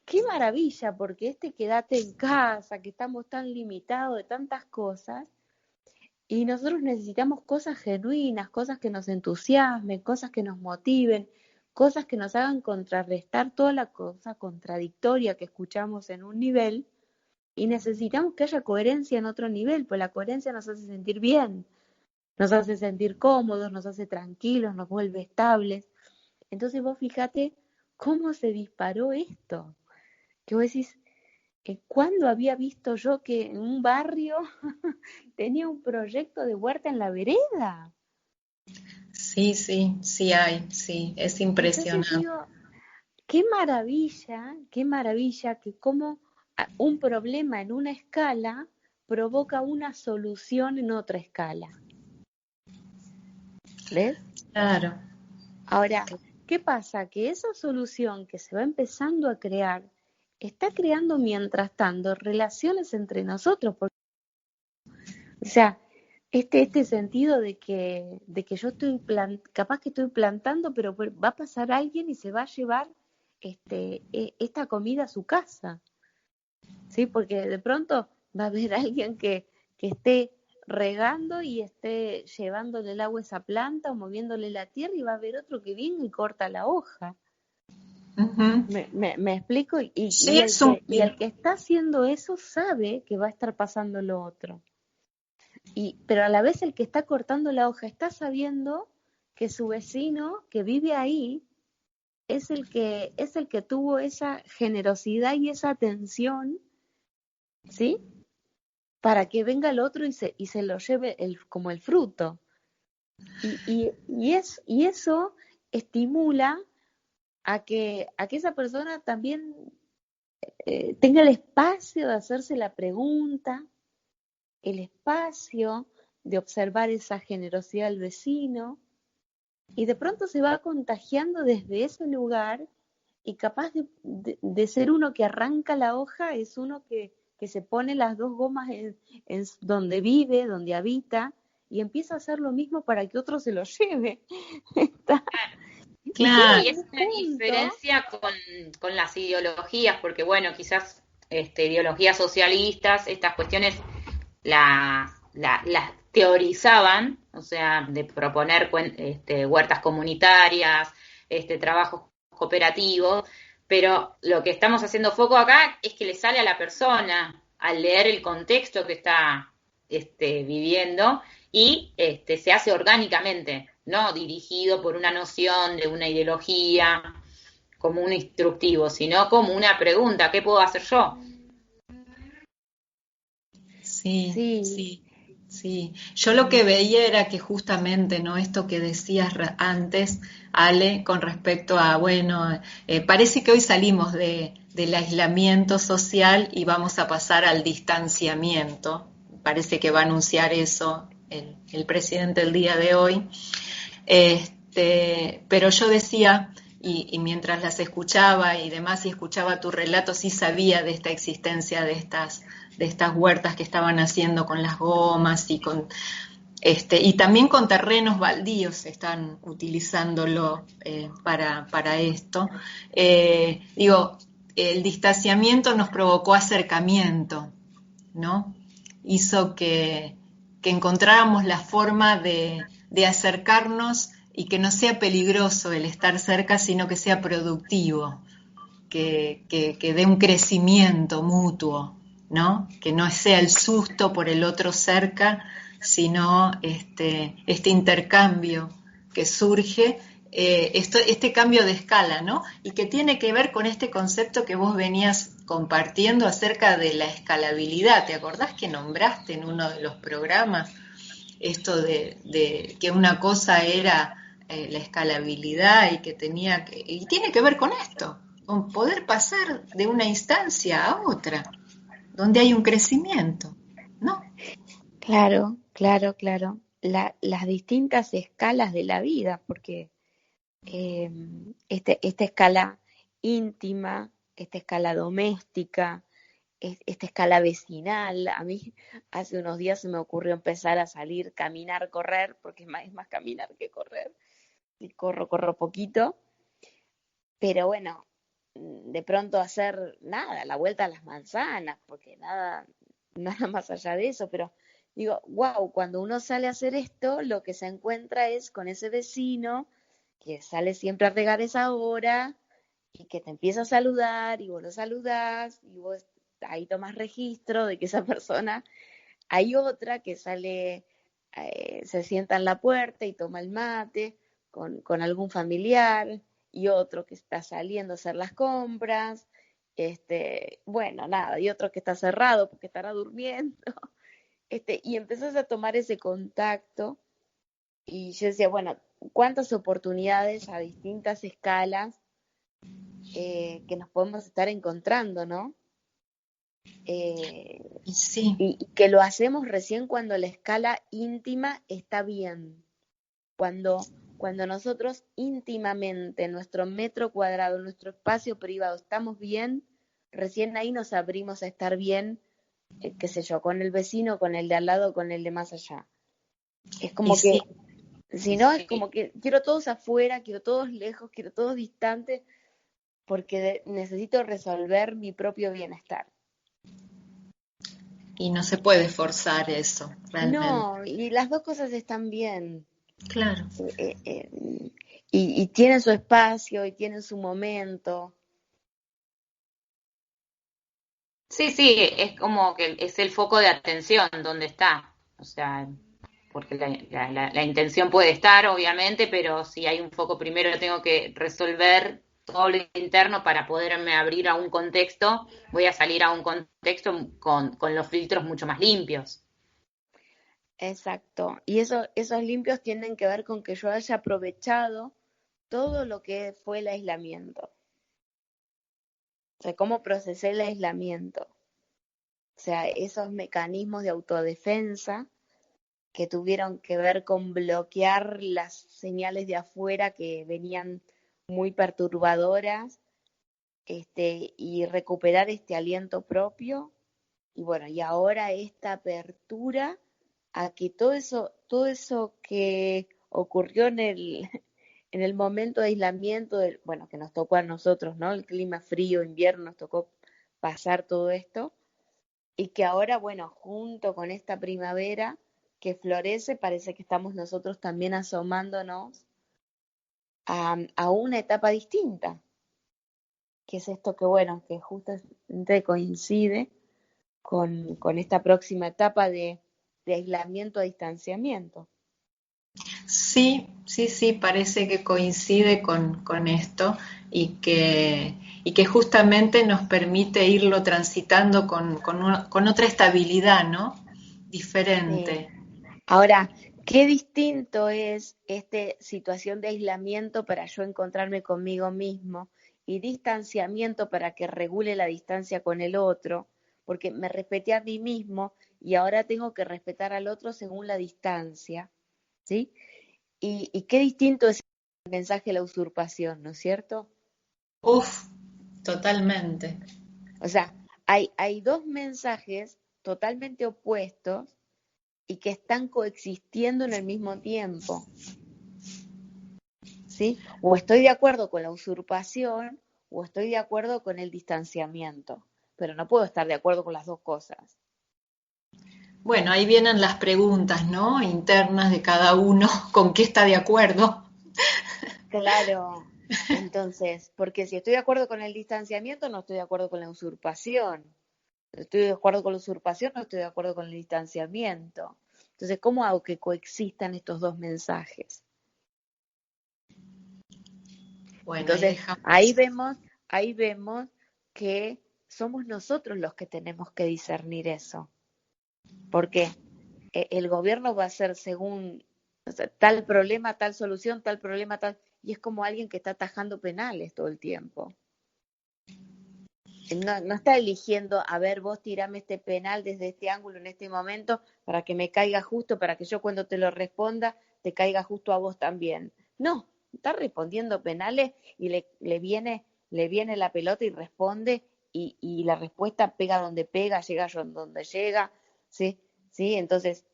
qué maravilla, porque quédate en casa, que estamos tan limitados de tantas cosas, y nosotros necesitamos cosas genuinas, cosas que nos entusiasmen, cosas que nos motiven, cosas que nos hagan contrarrestar toda la cosa contradictoria que escuchamos en un nivel, y necesitamos que haya coherencia en otro nivel, pues la coherencia nos hace sentir bien, nos hace sentir cómodos, nos hace tranquilos, nos vuelve estables. Entonces vos fíjate cómo se disparó esto, que vos decís, ¿cuándo había visto yo que en un barrio tenía un proyecto de huerta en la vereda? Sí, sí, sí hay, sí, es impresionante. Entonces digo, qué maravilla que como un problema en una escala provoca una solución en otra escala. ¿Ves? Claro. Ahora, ¿qué pasa? Que esa solución que se va empezando a crear, está creando mientras tanto relaciones entre nosotros. O sea, este sentido de que yo estoy capaz que estoy plantando, pero va a pasar alguien y se va a llevar esta comida a su casa, ¿sí? Porque de pronto va a haber alguien que esté regando y esté llevándole el agua a esa planta o moviéndole la tierra, y va a haber otro que viene y corta la hoja. Ujú. ¿Me explico? Sí, es un... Y el que está haciendo eso sabe que va a estar pasando lo otro. Pero a la vez el que está cortando la hoja está sabiendo que su vecino que vive ahí es el que tuvo esa generosidad y esa atención, ¿sí? Para que venga el otro y se lo lleve como el fruto. Y eso estimula a que esa persona también tenga el espacio de hacerse la pregunta, el espacio de observar esa generosidad del vecino, y de pronto se va contagiando desde ese lugar, y capaz de ser uno que arranca la hoja, es uno que se pone las dos gomas en donde vive, donde habita, y empieza a hacer lo mismo para que otro se lo lleve. Y llega Claro, Y es un una punto, diferencia con las ideologías, porque bueno, quizás ideologías socialistas, estas cuestiones las teorizaban, o sea, de proponer huertas comunitarias, trabajos cooperativos, pero lo que estamos haciendo foco acá es que le sale a la persona al leer el contexto que está viviendo, y se hace orgánicamente, no dirigido por una noción de una ideología como un instructivo, sino como una pregunta: ¿qué puedo hacer yo? sí, sí, sí, sí. Yo lo que veía era que justamente, ¿no? Esto que decías antes, Ale, con respecto a, bueno, parece que hoy salimos del aislamiento social y vamos a pasar al distanciamiento. Parece que va a anunciar eso el presidente el día de hoy. Pero yo decía, y mientras las escuchaba y demás, y escuchaba tu relato, sí sabía de esta existencia de estas huertas que estaban haciendo con las gomas y también con terrenos baldíos están utilizándolo para esto. Digo, el distanciamiento nos provocó acercamiento, ¿no? Hizo que encontráramos la forma de acercarnos y que no sea peligroso el estar cerca, sino que sea productivo, que dé un crecimiento mutuo, ¿no? Que no sea el susto por el otro cerca, sino este intercambio que surge, este cambio de escala, ¿no? Y que tiene que ver con este concepto que vos venías compartiendo acerca de la escalabilidad. ¿Te acordás que nombraste en uno de los programas esto de que una cosa era la escalabilidad y que y tiene que ver con esto, con poder pasar de una instancia a otra, donde hay un crecimiento, ¿no? claro, claro, claro. Las distintas escalas de la vida, porque eh, esta escala íntima, esta escala doméstica, esta escala vecinal. A mí hace unos días se me ocurrió empezar a salir, caminar, correr, porque es más caminar que correr, y corro poquito, pero bueno, de pronto hacer nada, la vuelta a las manzanas, porque nada más allá de eso, pero digo, wow, cuando uno sale a hacer esto, lo que se encuentra es con ese vecino que sale siempre a regar esa hora y que te empieza a saludar y vos lo saludás y vos ahí tomas registro de que esa persona. Hay otra que sale, se sienta en la puerta y toma el mate con algún familiar, y otro que está saliendo a hacer las compras, bueno, nada, y otro que está cerrado porque estará durmiendo, y empezás a tomar ese contacto, y yo decía, bueno, cuántas oportunidades a distintas escalas que nos podemos estar encontrando, ¿no? Eh, Sí, y que lo hacemos recién cuando la escala íntima está bien, cuando cuando nosotros íntimamente, en nuestro metro cuadrado, en nuestro espacio privado, estamos bien, recién ahí nos abrimos a estar bien, qué sé yo, con el vecino, con el de al lado, con el de más allá. Es como Y que, sí, si no, es como que quiero todos afuera, quiero todos lejos, quiero todos distantes, porque necesito resolver mi propio bienestar. y no se puede forzar eso, realmente. No, y las dos cosas están bien. Claro. Y tienen su espacio y tienen su momento. Sí, sí, es como que es el foco de atención donde está. O sea, porque la intención puede estar, obviamente, pero si hay un foco, primero tengo que resolver todo lo interno para poderme abrir a un contexto, voy a salir a un contexto con los filtros mucho más limpios. Exacto. Y esos limpios tienen que ver con que yo haya aprovechado todo lo que fue el aislamiento. O sea, cómo procesé el aislamiento. O sea, esos mecanismos de autodefensa que tuvieron que ver con bloquear las señales de afuera que venían muy perturbadoras, y recuperar este aliento propio. Y bueno, y ahora esta apertura a que todo eso que ocurrió en el momento de aislamiento, bueno, que nos tocó a nosotros, ¿no? El clima frío, invierno, nos tocó pasar todo esto, y que ahora, bueno, junto con esta primavera que florece, parece que estamos nosotros también asomándonos a una etapa distinta, que es esto que, bueno, que justamente coincide con esta próxima etapa de aislamiento a distanciamiento. Sí, sí, sí, parece que coincide con esto y que justamente nos permite irlo transitando con otra estabilidad, ¿no? Sí. Diferente. Ahora, qué distinto es esta situación de aislamiento para yo encontrarme conmigo mismo y distanciamiento para que regule la distancia con el otro, porque me respeté a mí mismo y ahora tengo que respetar al otro según la distancia, ¿sí? Y qué distinto es el mensaje de la usurpación, ¿no es cierto? Uf, totalmente. O sea, hay dos mensajes totalmente opuestos y que están coexistiendo en el mismo tiempo, ¿sí? O estoy de acuerdo con la usurpación o estoy de acuerdo con el distanciamiento, pero no puedo estar de acuerdo con las dos cosas. Bueno, ahí vienen las preguntas, ¿no? Internas de cada uno, con qué está de acuerdo. Claro, entonces, porque si estoy de acuerdo con el distanciamiento, no estoy de acuerdo con la usurpación. Estoy de acuerdo con la usurpación, no estoy de acuerdo con el distanciamiento. Entonces, ¿cómo hago que coexistan estos dos mensajes? Bueno, ahí Entonces, dejamos. ahí vemos que somos nosotros los que tenemos que discernir eso. Porque el gobierno va a hacer según, o sea, tal problema, tal solución, tal problema, tal, y es como alguien que está atajando penales todo el tiempo. No está eligiendo, a ver, vos tirame este penal desde este ángulo en este momento para que me caiga justo, para que yo cuando te lo responda te caiga justo a vos también. No, está respondiendo penales y le viene la pelota y responde y la respuesta pega donde pega, llega donde llega, ¿sí? ¿Sí? Entonces,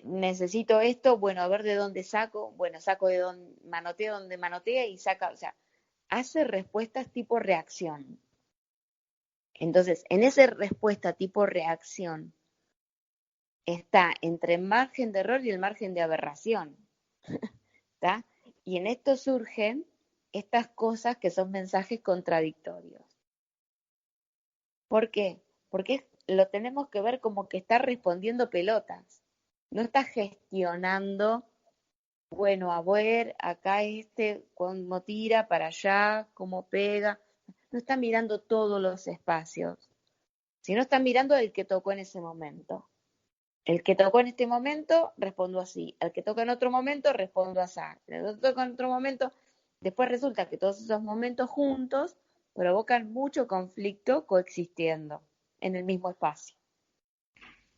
necesito esto, bueno, a ver de dónde saco, bueno, saco de donde manotea y saca, o sea, hace respuestas tipo reacción. Entonces, en esa respuesta tipo reacción está entre el margen de error y el margen de aberración, ¿está? Y en esto surgen estas cosas que son mensajes contradictorios. ¿Por qué? Porque lo tenemos que ver como que está respondiendo pelotas, no está gestionando, bueno, a ver, acá cómo tira para allá, cómo pega, no está mirando todos los espacios, sino está mirando el que tocó en ese momento. El que tocó en este momento, respondo así. El que toca en otro momento, respondo así. El que toca en otro momento, después resulta que todos esos momentos juntos provocan mucho conflicto coexistiendo en el mismo espacio.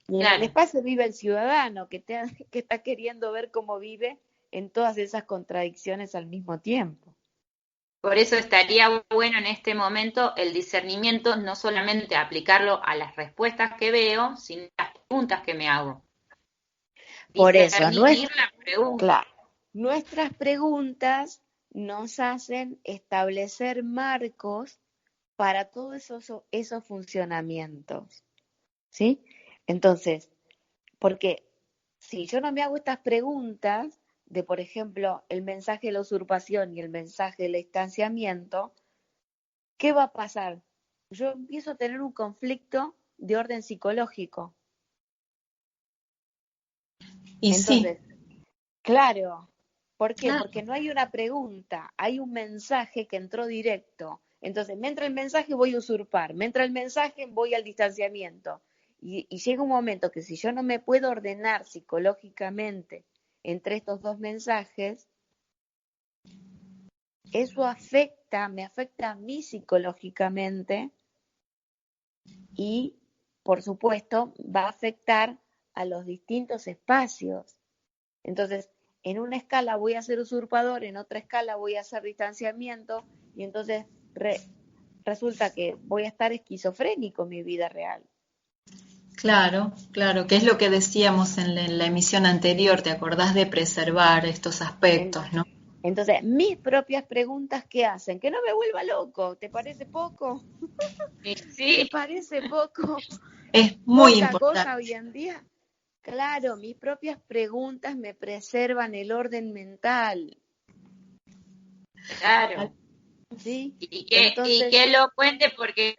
Y en el Claro, espacio vive el ciudadano que está queriendo ver cómo vive en todas esas contradicciones al mismo tiempo. Por eso estaría bueno en este momento el discernimiento, no solamente aplicarlo a las respuestas que veo, sino a las preguntas que me hago. Por eso, Discernir la pregunta. claro, nuestras preguntas nos hacen establecer marcos para todos esos funcionamientos, ¿sí? Entonces, porque si yo no me hago estas preguntas de, por ejemplo, el mensaje de la usurpación y el mensaje del distanciamiento, ¿qué va a pasar? Yo empiezo a tener un conflicto de orden psicológico. Y Entonces, sí, claro, ¿por qué? claro, Porque no hay una pregunta, hay un mensaje que entró directo. Entonces, me entra el mensaje, voy a usurpar, me entra el mensaje, voy al distanciamiento. Y llega un momento que si yo no me puedo ordenar psicológicamente entre estos dos mensajes, eso me afecta a mí psicológicamente y, por supuesto, va a afectar a los distintos espacios. Entonces, en una escala voy a ser usurpador, en otra escala voy a hacer distanciamiento y entonces resulta que voy a estar esquizofrénico en mi vida real. claro, claro, que es lo que decíamos en la emisión anterior, ¿te acordás de preservar estos aspectos, no? Entonces, mis propias preguntas, ¿qué hacen? Que no me vuelva loco. ¿Te parece poco? ¿Te Sí, parece poco? Es muy Poca cosa importante. hoy en día. Claro, mis propias preguntas me preservan el orden mental, claro. ¿sí? Y Entonces, que lo cuente porque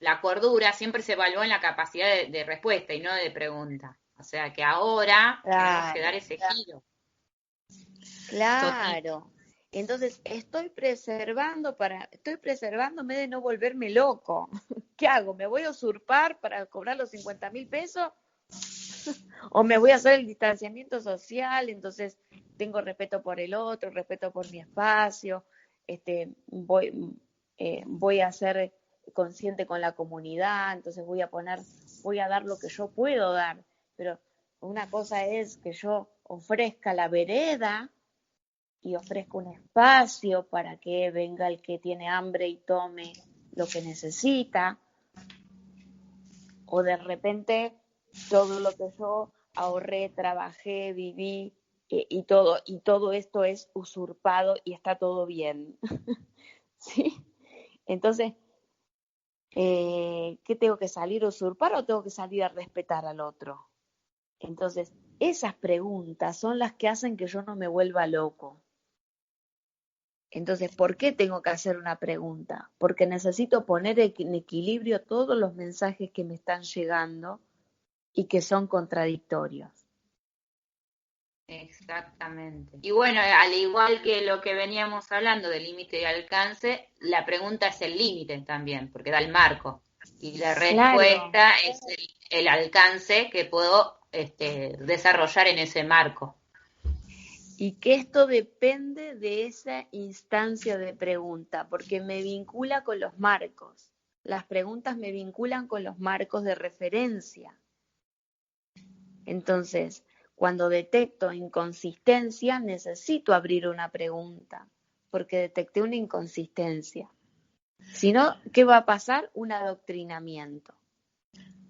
la cordura siempre se evalúa en la capacidad de respuesta y no de pregunta. O sea que ahora tenemos que dar claro, ese giro. Total. claro. Entonces, estoy preservándome de no volverme loco. ¿Qué hago? ¿Me voy a usurpar para cobrar los 50.000 pesos? ¿O me voy a hacer el distanciamiento social? Entonces, tengo respeto por el otro, respeto por mi espacio, voy a ser consciente con la comunidad, entonces voy a dar lo que yo puedo dar. Pero una cosa es que yo ofrezca la vereda y ofrezco un espacio para que venga el que tiene hambre y tome lo que necesita, o de repente todo lo que yo ahorré, trabajé, viví y todo esto es usurpado y está todo bien. ¿Sí? Entonces, ¿qué tengo que salir a usurpar o tengo que salir a respetar al otro? Entonces, esas preguntas son las que hacen que yo no me vuelva loco. Entonces, ¿por qué tengo que hacer una pregunta? Porque necesito poner en equilibrio todos los mensajes que me están llegando y que son contradictorios. Exactamente. Y bueno, al igual que lo que veníamos hablando del límite y alcance, la pregunta es el límite también, porque da el marco. Y la Claro, respuesta es el alcance que puedo desarrollar en ese marco. y que esto depende de esa instancia de pregunta, porque me vincula con los marcos. Las preguntas me vinculan con los marcos de referencia. Entonces, cuando detecto inconsistencia, necesito abrir una pregunta, porque detecté una inconsistencia. Si no, ¿qué va a pasar? Un adoctrinamiento.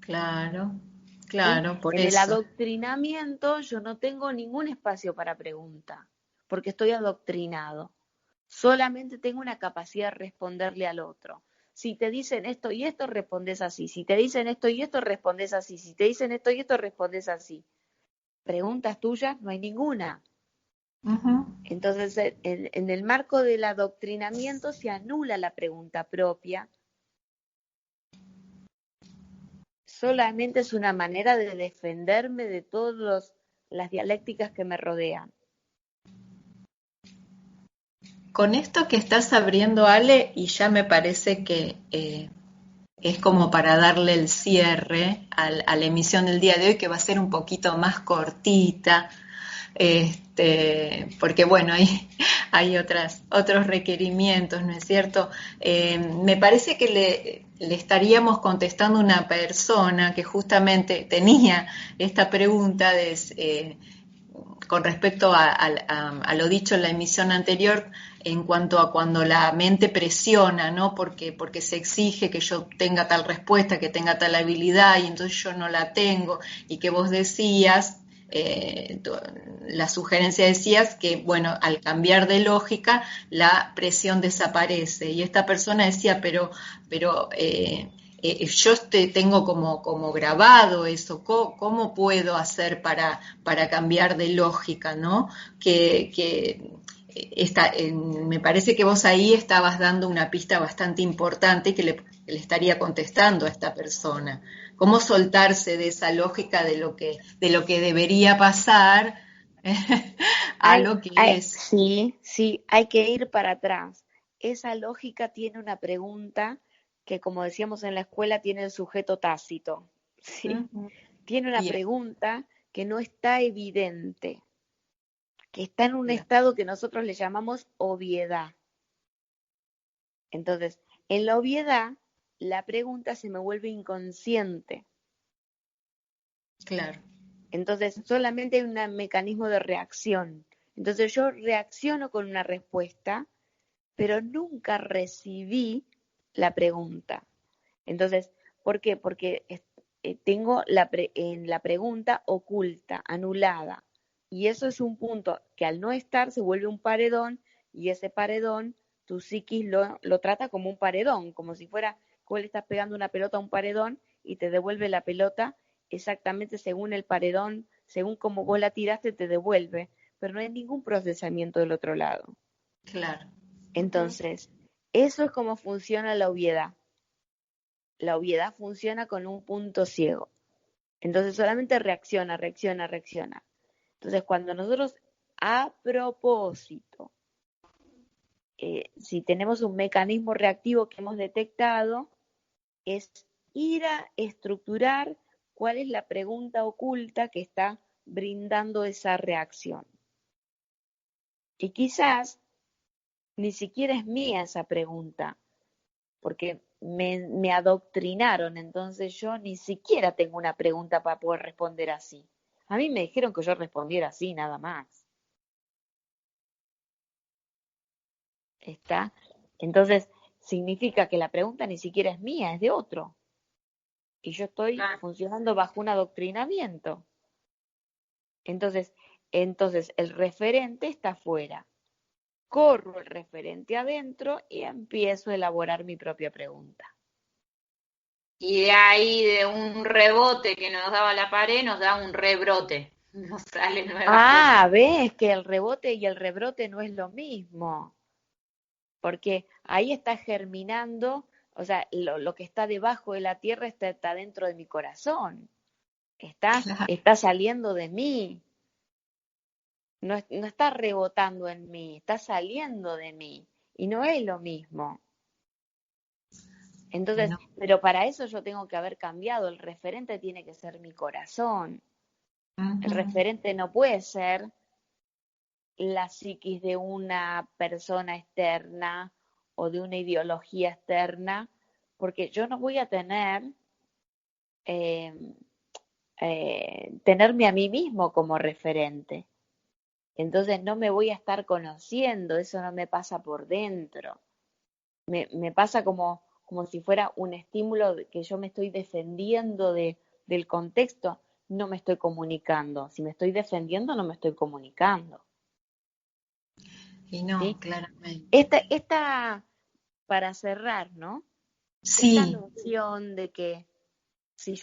Claro, ¿Sí? claro, por En el eso. adoctrinamiento yo no tengo ningún espacio para pregunta, porque estoy adoctrinado. Solamente tengo una capacidad de responderle al otro. Si te dicen esto y esto, respondes así. Si te dicen esto y esto, respondes así. Si te dicen esto y esto, respondes así. Preguntas tuyas, no hay ninguna. Ujú. Entonces, en el marco del adoctrinamiento se anula la pregunta propia. Solamente es una manera de defenderme de todas las dialécticas que me rodean. Con esto que estás abriendo, Ale, y ya me parece que es como para darle el cierre a la emisión del día de hoy, que va a ser un poquito más cortita, porque bueno, hay otros requerimientos, ¿no es cierto? Me parece que le estaríamos contestando a una persona que justamente tenía esta pregunta de con respecto a lo dicho en la emisión anterior, en cuanto a cuando la mente presiona, ¿no? Porque se exige que yo tenga tal respuesta, que tenga tal habilidad, y entonces yo no la tengo, y que vos decías, la sugerencia decías que, bueno, al cambiar de lógica, la presión desaparece. Y esta persona decía, yo tengo como grabado eso, ¿cómo puedo hacer para cambiar de lógica, ¿no? Me parece que vos ahí estabas dando una pista bastante importante que le estaría contestando a esta persona. ¿Cómo soltarse de esa lógica de lo que debería pasar a lo que es? Sí, hay que ir para atrás. Esa lógica tiene una pregunta que, como decíamos en la escuela, tiene el sujeto tácito, ¿sí? Ujú. Tiene una Bien, pregunta que no está evidente, que está en un claro, estado que nosotros le llamamos obviedad. Entonces, en la obviedad, la pregunta se me vuelve inconsciente. claro, Entonces, solamente hay un mecanismo de reacción. Entonces, yo reacciono con una respuesta, pero nunca recibí la pregunta. Entonces, ¿por qué? Porque tengo en la pregunta oculta, anulada. Y eso es un punto que al no estar se vuelve un paredón, y ese paredón tu psiquis lo trata como un paredón, como si fuera que vos le estás pegando una pelota a un paredón y te devuelve la pelota exactamente según el paredón, según como vos la tiraste, te devuelve, pero no hay ningún procesamiento del otro lado. claro. Ujú. Entonces, eso es como funciona la obviedad. La obviedad funciona con un punto ciego. Entonces solamente reacciona, reacciona, reacciona. Entonces cuando nosotros a propósito, si tenemos un mecanismo reactivo que hemos detectado, es ir a estructurar cuál es la pregunta oculta que está brindando esa reacción. Y quizás ni siquiera es mía esa pregunta, porque me adoctrinaron, entonces yo ni siquiera tengo una pregunta para poder responder así. A mí me dijeron que yo respondiera así, nada más. ¿Está? Entonces, significa que la pregunta ni siquiera es mía, es de otro. Y yo estoy Claro. funcionando bajo un adoctrinamiento. Entonces, entonces el referente está afuera. Corro el referente adentro y empiezo a elaborar mi propia pregunta. Y de ahí, de un rebote que nos daba la pared, nos da un rebrote. Nos salen nuevas cosas. Ah, ves que el rebote y el rebrote no es lo mismo, porque ahí está germinando, o sea, lo que está debajo de la tierra está dentro de mi corazón, Claro. está saliendo de mí, no está rebotando en mí, está saliendo de mí, y no es lo mismo. Entonces, No. pero para eso yo tengo que haber cambiado, el referente tiene que ser mi corazón, el Ujú. referente no puede ser la psiquis de una persona externa o de una ideología externa, porque yo no voy a eh, tenerme a mí mismo como referente. Entonces no me voy a estar conociendo, eso no me pasa por dentro. Me pasa como si fuera un estímulo que yo me estoy defendiendo del contexto, no me estoy comunicando. Si me estoy defendiendo, no me estoy comunicando. Y no, ¿Sí? claramente. Esta, para cerrar, ¿no? Esta Sí. noción de que si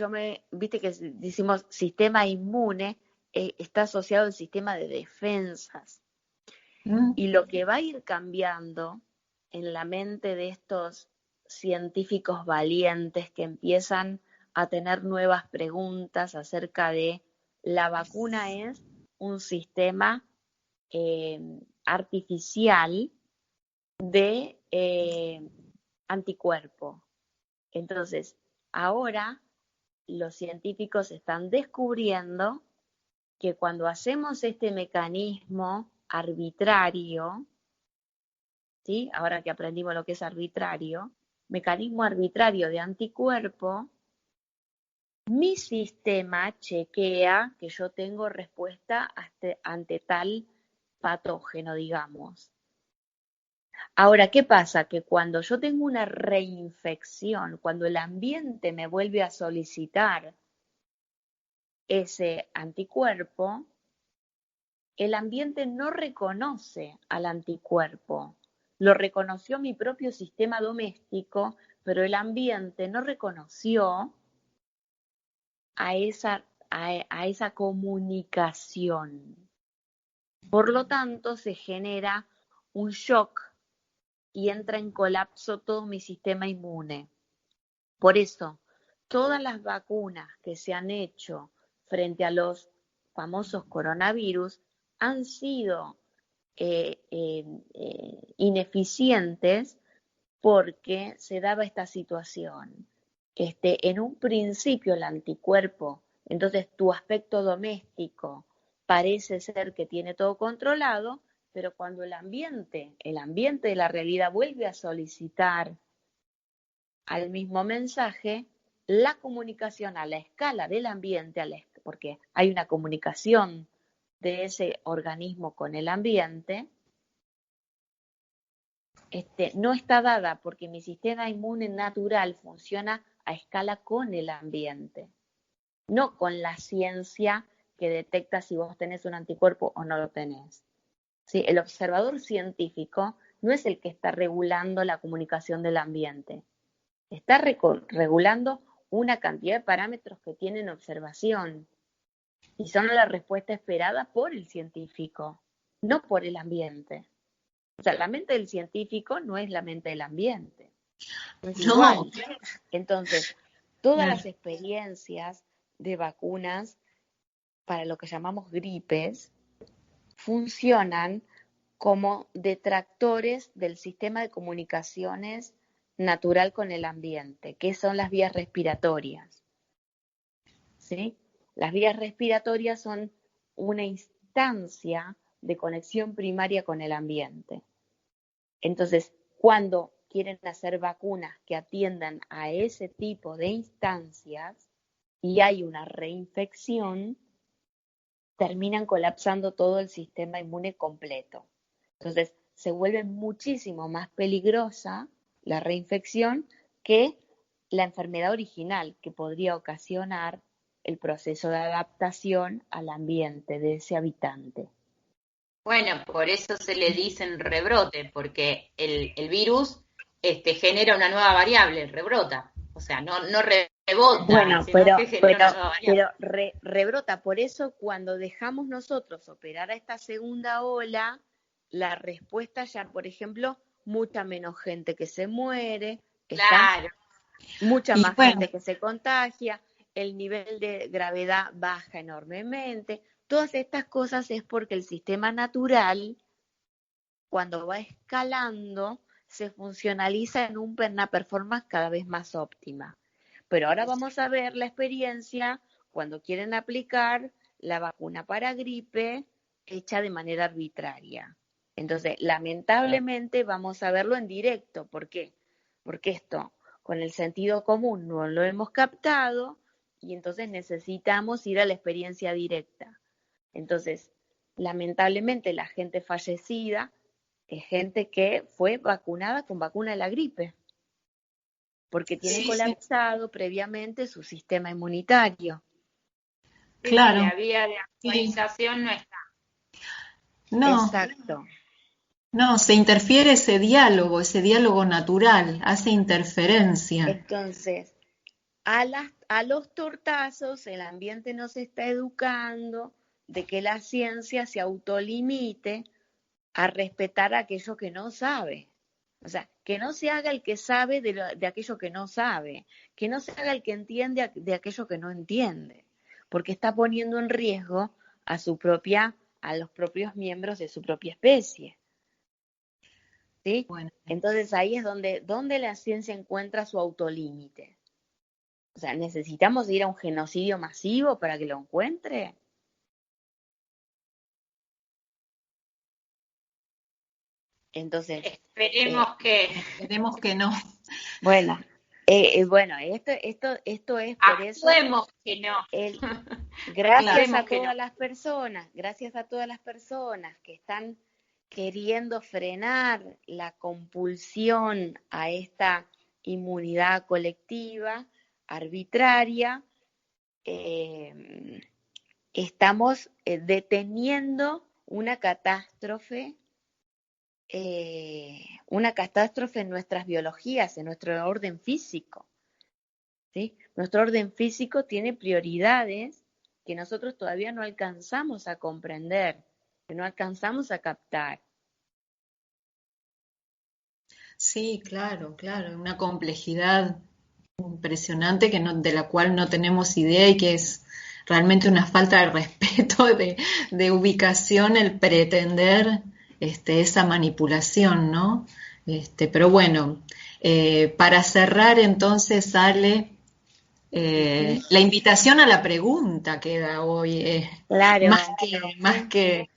viste que decimos sistema inmune, está asociado al sistema de defensas. Mm. Y lo que va a ir cambiando en la mente de estos científicos valientes que empiezan a tener nuevas preguntas acerca de la vacuna es un sistema eh, artificial de anticuerpo. Entonces, ahora los científicos están descubriendo que cuando hacemos este mecanismo arbitrario, ¿sí? Ahora que aprendimos lo que es arbitrario, mecanismo arbitrario de anticuerpo, mi sistema chequea que yo tengo respuesta ante tal patógeno, digamos. Ahora, ¿qué pasa? Que cuando yo tengo una reinfección, cuando el ambiente me vuelve a solicitar ese anticuerpo, el ambiente no reconoce al anticuerpo. Lo reconoció mi propio sistema doméstico, pero el ambiente no reconoció a esa comunicación. Por lo tanto, se genera un shock y entra en colapso todo mi sistema inmune. Por eso, todas las vacunas que se han hecho frente a los famosos coronavirus han sido ineficientes porque se daba esta situación. En un principio el anticuerpo, entonces tu aspecto doméstico parece ser que tiene todo controlado, pero cuando el ambiente de la realidad vuelve a solicitar al mismo mensaje, la comunicación a la escala del ambiente, porque hay una comunicación de ese organismo con el ambiente, no está dada porque mi sistema inmune natural funciona a escala con el ambiente, no con la ciencia que detecta si vos tenés un anticuerpo o no lo tenés. ¿Sí? El observador científico no es el que está regulando la comunicación del ambiente, está regulando una cantidad de parámetros que tienen observación y son la respuesta esperada por el científico, no por el ambiente. O sea, la mente del científico no es la mente del ambiente. No es igual. Entonces, todas las experiencias de vacunas para lo que llamamos gripes funcionan como detractores del sistema de comunicaciones natural con el ambiente, que son las vías respiratorias. ¿Sí? Las vías respiratorias son una instancia de conexión primaria con el ambiente. Entonces, cuando quieren hacer vacunas que atiendan a ese tipo de instancias y hay una reinfección, terminan colapsando todo el sistema inmune completo. Entonces, se vuelve muchísimo más peligrosa la reinfección que la enfermedad original que podría ocasionar el proceso de adaptación al ambiente de ese habitante. Bueno, por eso se le dicen rebrote, porque el virus genera una nueva variable, rebrota. O sea, no rebota, bueno, sino que genera una nueva variable. Pero rebrota. Por eso cuando dejamos nosotros operar a esta segunda ola, la respuesta ya, por ejemplo, mucha menos gente que se muere, Claro. Mucha más gente que se contagia, el nivel de gravedad baja enormemente. Todas estas cosas es porque el sistema natural, cuando va escalando, se funcionaliza en una performance cada vez más óptima. Pero ahora vamos a ver la experiencia cuando quieren aplicar la vacuna para gripe hecha de manera arbitraria. Entonces, lamentablemente vamos a verlo en directo. ¿Por qué? Porque esto con el sentido común no lo hemos captado y entonces necesitamos ir a la experiencia directa. Entonces, lamentablemente la gente fallecida es gente que fue vacunada con vacuna de la gripe, porque tiene colapsado previamente su sistema inmunitario. Claro. La vía de actualización no está. No. Exacto. No, se interfiere ese diálogo natural, hace interferencia. Entonces, a los tortazos el ambiente nos está educando de que la ciencia se autolimite a respetar aquello que no sabe. O sea, que no se haga el que sabe de aquello que no sabe, que no se haga el que entiende de aquello que no entiende, porque está poniendo en riesgo a los propios miembros de su propia especie. ¿Sí? Bueno. Entonces ahí es donde la ciencia encuentra su autolímite. O sea, ¿necesitamos ir a un genocidio masivo para que lo encuentre? Entonces, esperemos que no. Bueno, Bueno, esto es por eso. Actuemos que no. El, gracias Claro. a todas las personas que están queriendo frenar la compulsión a esta inmunidad colectiva arbitraria, estamos deteniendo una catástrofe en nuestras biologías, en nuestro orden físico. ¿Sí? Nuestro orden físico tiene prioridades que nosotros todavía no alcanzamos a comprender, que no alcanzamos a captar. Sí, claro, claro, una complejidad impresionante de la cual no tenemos idea y que es realmente una falta de respeto, de ubicación el pretender esa manipulación, ¿no? Pero bueno, para cerrar entonces, Ale, la invitación a la pregunta queda hoy, Claro. más que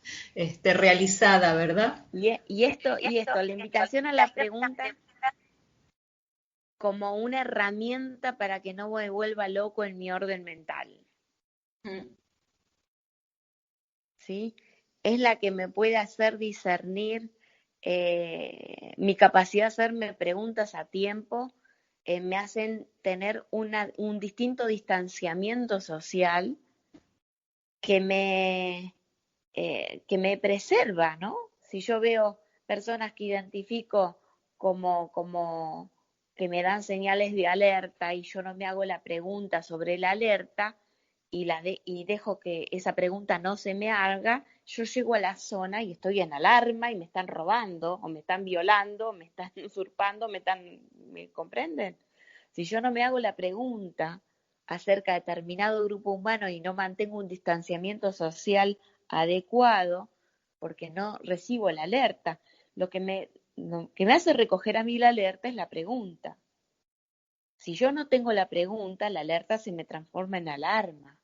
realizada, ¿verdad? Y esto, la invitación a la pregunta como una herramienta para que no me vuelva loco en mi orden mental. ¿Sí? Es la que me puede hacer discernir mi capacidad de hacerme preguntas a tiempo, me hacen tener un distinto distanciamiento social que me preserva, ¿no? Si yo veo personas que identifico como que me dan señales de alerta y yo no me hago la pregunta sobre la alerta y dejo que esa pregunta no se me haga, yo llego a la zona y estoy en alarma y me están robando o me están violando, me están usurpando, ¿me comprenden? Si yo no me hago la pregunta acerca de determinado grupo humano y no mantengo un distanciamiento social adecuado, porque no recibo la alerta, lo que me hace recoger a mí la alerta es la pregunta. Si yo no tengo la pregunta, la alerta se me transforma en alarma.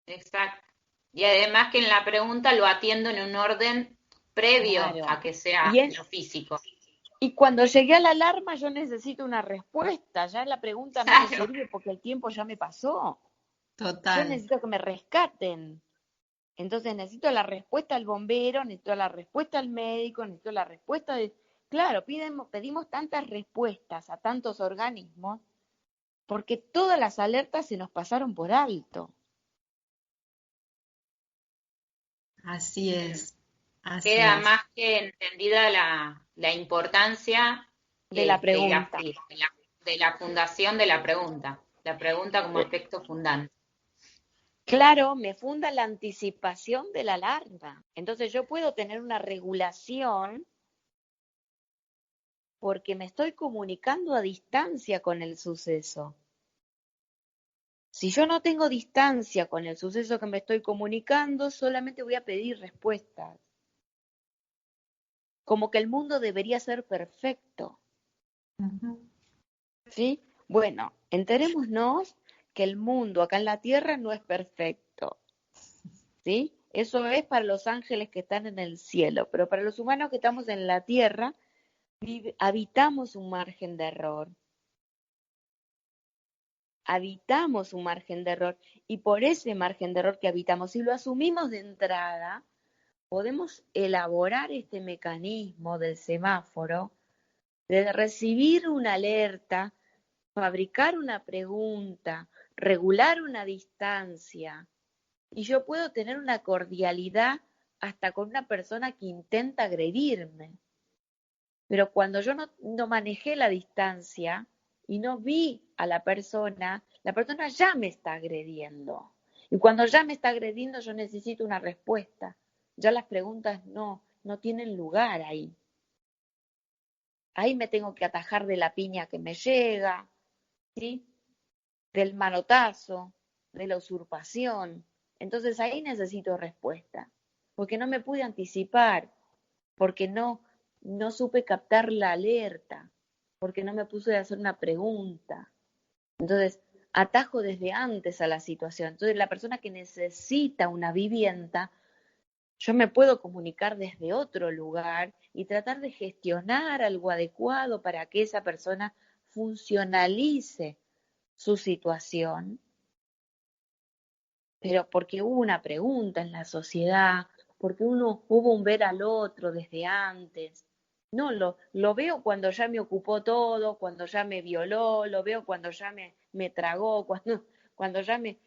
Exacto. Y además que en la pregunta lo atiendo en un orden previo Claro. a que sea lo físico. Y cuando llegué a la alarma yo necesito una respuesta, ya la pregunta no me sirve porque el tiempo ya me pasó. Total. Yo necesito que me rescaten. Entonces necesito la respuesta al bombero, necesito la respuesta al médico, necesito la respuesta de... Claro, pedimos tantas respuestas a tantos organismos porque todas las alertas se nos pasaron por alto. Así es. Así Queda es. más que entendida la importancia De la pregunta. de la fundación de la pregunta como aspecto fundante. Claro, me funda la anticipación de la alarma. Entonces yo puedo tener una regulación porque me estoy comunicando a distancia con el suceso. Si yo no tengo distancia con el suceso que me estoy comunicando, solamente voy a pedir respuestas. Como que el mundo debería ser perfecto. ¿Sí? Bueno, enterémonos que el mundo acá en la Tierra no es perfecto. ¿Sí? Eso es para los ángeles que están en el cielo, pero para los humanos que estamos en la Tierra, habitamos un margen de error. Habitamos un margen de error y por ese margen de error que habitamos, si lo asumimos de entrada, podemos elaborar este mecanismo del semáforo de recibir una alerta, fabricar una pregunta, regular una distancia y yo puedo tener una cordialidad hasta con una persona que intenta agredirme. Pero cuando yo no manejé la distancia y no vi a la persona ya me está agrediendo. Y cuando ya me está agrediendo, yo necesito una respuesta. Ya las preguntas no tienen lugar ahí. Ahí me tengo que atajar de la piña que me llega, ¿sí? Del manotazo, de la usurpación. Entonces ahí necesito respuesta, porque no me pude anticipar, porque no supe captar la alerta, porque no me puse a hacer una pregunta. Entonces, atajo desde antes a la situación. Entonces, la persona que necesita una vivienda, yo me puedo comunicar desde otro lugar y tratar de gestionar algo adecuado para que esa persona funcionalice su situación, pero porque hubo una pregunta en la sociedad, porque hubo un ver al otro desde antes. No, lo veo cuando ya me ocupó todo, cuando ya me violó, lo veo cuando ya me tragó, cuando ya me...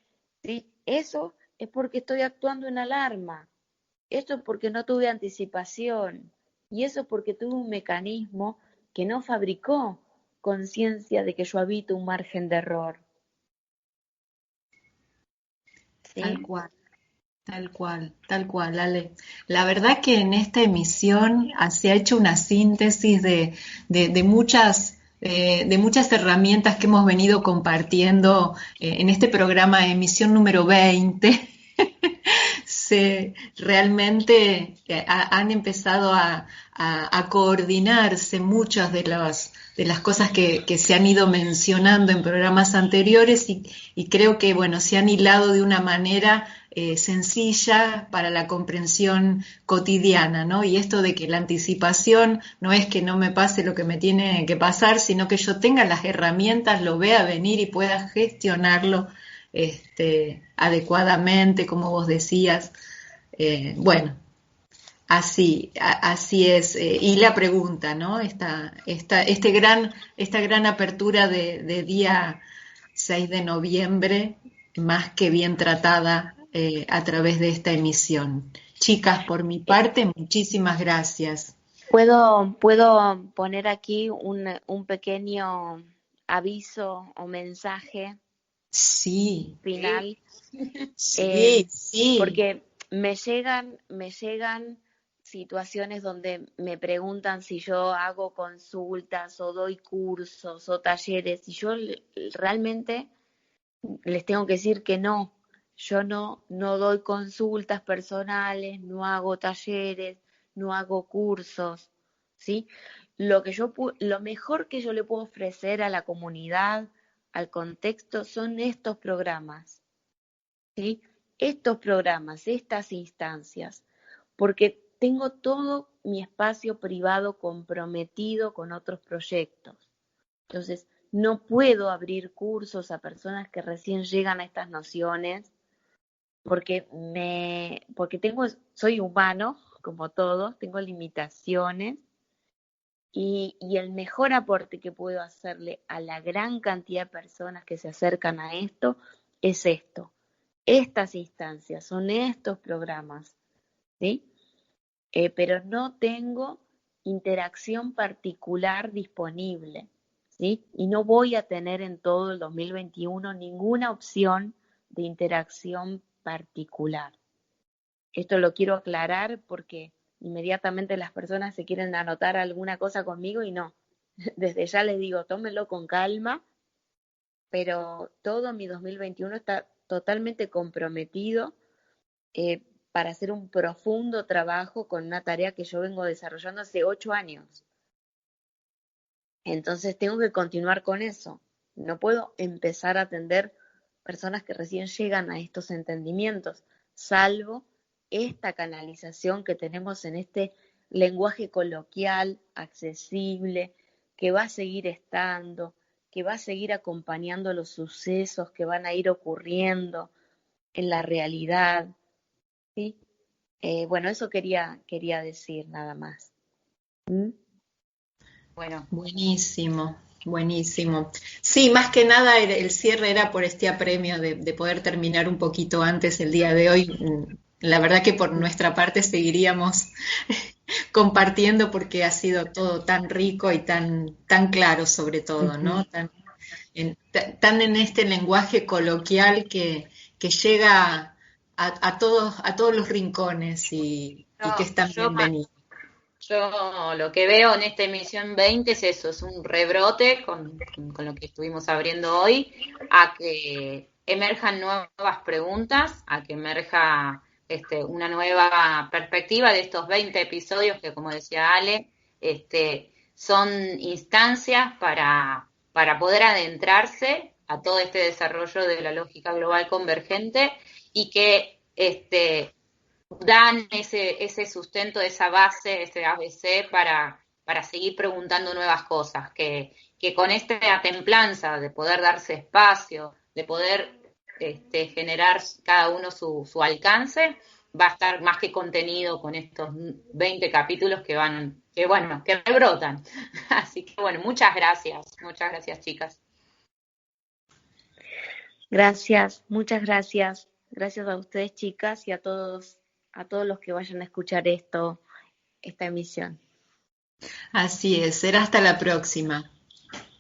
¿sí? Eso es porque estoy actuando en alarma. Esto es porque no tuve anticipación. Y eso es porque tuve un mecanismo que no fabricó conciencia de que yo habito un margen de error. Tal ¿Sí? cual. Tal cual, Ale. La verdad que en esta emisión se ha hecho una síntesis de muchas herramientas que hemos venido compartiendo en este programa, emisión número 20. Realmente han empezado a coordinarse muchas de las cosas que se han ido mencionando en programas anteriores y creo que, bueno, se han hilado de una manera sencilla para la comprensión cotidiana, ¿no? Y esto de que la anticipación no es que no me pase lo que me tiene que pasar, sino que yo tenga las herramientas, lo vea venir y pueda gestionarlo adecuadamente, como vos decías. Bueno, así es. Y la pregunta, ¿no? Esta gran apertura de día 6 de noviembre, más que bien tratada a través de esta emisión. Chicas, por mi parte, muchísimas gracias. ¿Puedo poner aquí un pequeño aviso o mensaje Sí, final? sí, sí. Porque me llegan situaciones donde me preguntan si yo hago consultas o doy cursos o talleres y yo realmente les tengo que decir que no. Yo no doy consultas personales, no hago talleres, no hago cursos, ¿sí? Lo mejor que yo le puedo ofrecer a la comunidad, al contexto, son estos programas, ¿sí? Estos programas, estas instancias, porque tengo todo mi espacio privado comprometido con otros proyectos. Entonces, no puedo abrir cursos a personas que recién llegan a estas nociones porque soy humano, como todos, tengo limitaciones y el mejor aporte que puedo hacerle a la gran cantidad de personas que se acercan a esto es esto. Estas instancias, son estos programas, ¿sí? Pero no tengo interacción particular disponible, ¿sí? Y no voy a tener en todo el 2021 ninguna opción de interacción particular. Esto lo quiero aclarar porque inmediatamente las personas se quieren anotar alguna cosa conmigo y no. Desde ya les digo, tómenlo con calma, pero todo mi 2021 está totalmente comprometido eh, para hacer un profundo trabajo con una tarea que yo vengo desarrollando hace 8 años. Entonces tengo que continuar con eso. No puedo empezar a atender personas que recién llegan a estos entendimientos, salvo esta canalización que tenemos en este lenguaje coloquial, accesible, que va a seguir estando, que va a seguir acompañando los sucesos que van a ir ocurriendo en la realidad, ¿sí? Bueno, eso quería decir nada más. ¿Mm? Bueno, Buenísimo, buenísimo. Sí, más que nada el cierre era por este apremio de poder terminar un poquito antes el día de hoy. La verdad que por nuestra parte seguiríamos compartiendo porque ha sido todo tan rico y tan claro sobre todo, ¿no? Ujú. Tan en este lenguaje coloquial que llega a todos los rincones y que yo, es tan yo bienvenido. Yo lo que veo en esta emisión 20 es eso, es un rebrote con lo que estuvimos abriendo hoy, a que emerjan nuevas preguntas, a que emerja una nueva perspectiva de estos 20 episodios que, como decía Ale, son instancias para poder adentrarse a todo este desarrollo de la lógica global convergente y que dan ese sustento, esa base, ese ABC para seguir preguntando nuevas cosas, que que con esta templanza de poder darse espacio, de poder generar cada uno su alcance, va a estar más que contenido con estos 20 capítulos que rebrotan. Así que bueno, muchas gracias chicas. Gracias, muchas gracias. Gracias a ustedes, chicas, y a todos los que vayan a escuchar esta emisión. Así es, será hasta la próxima.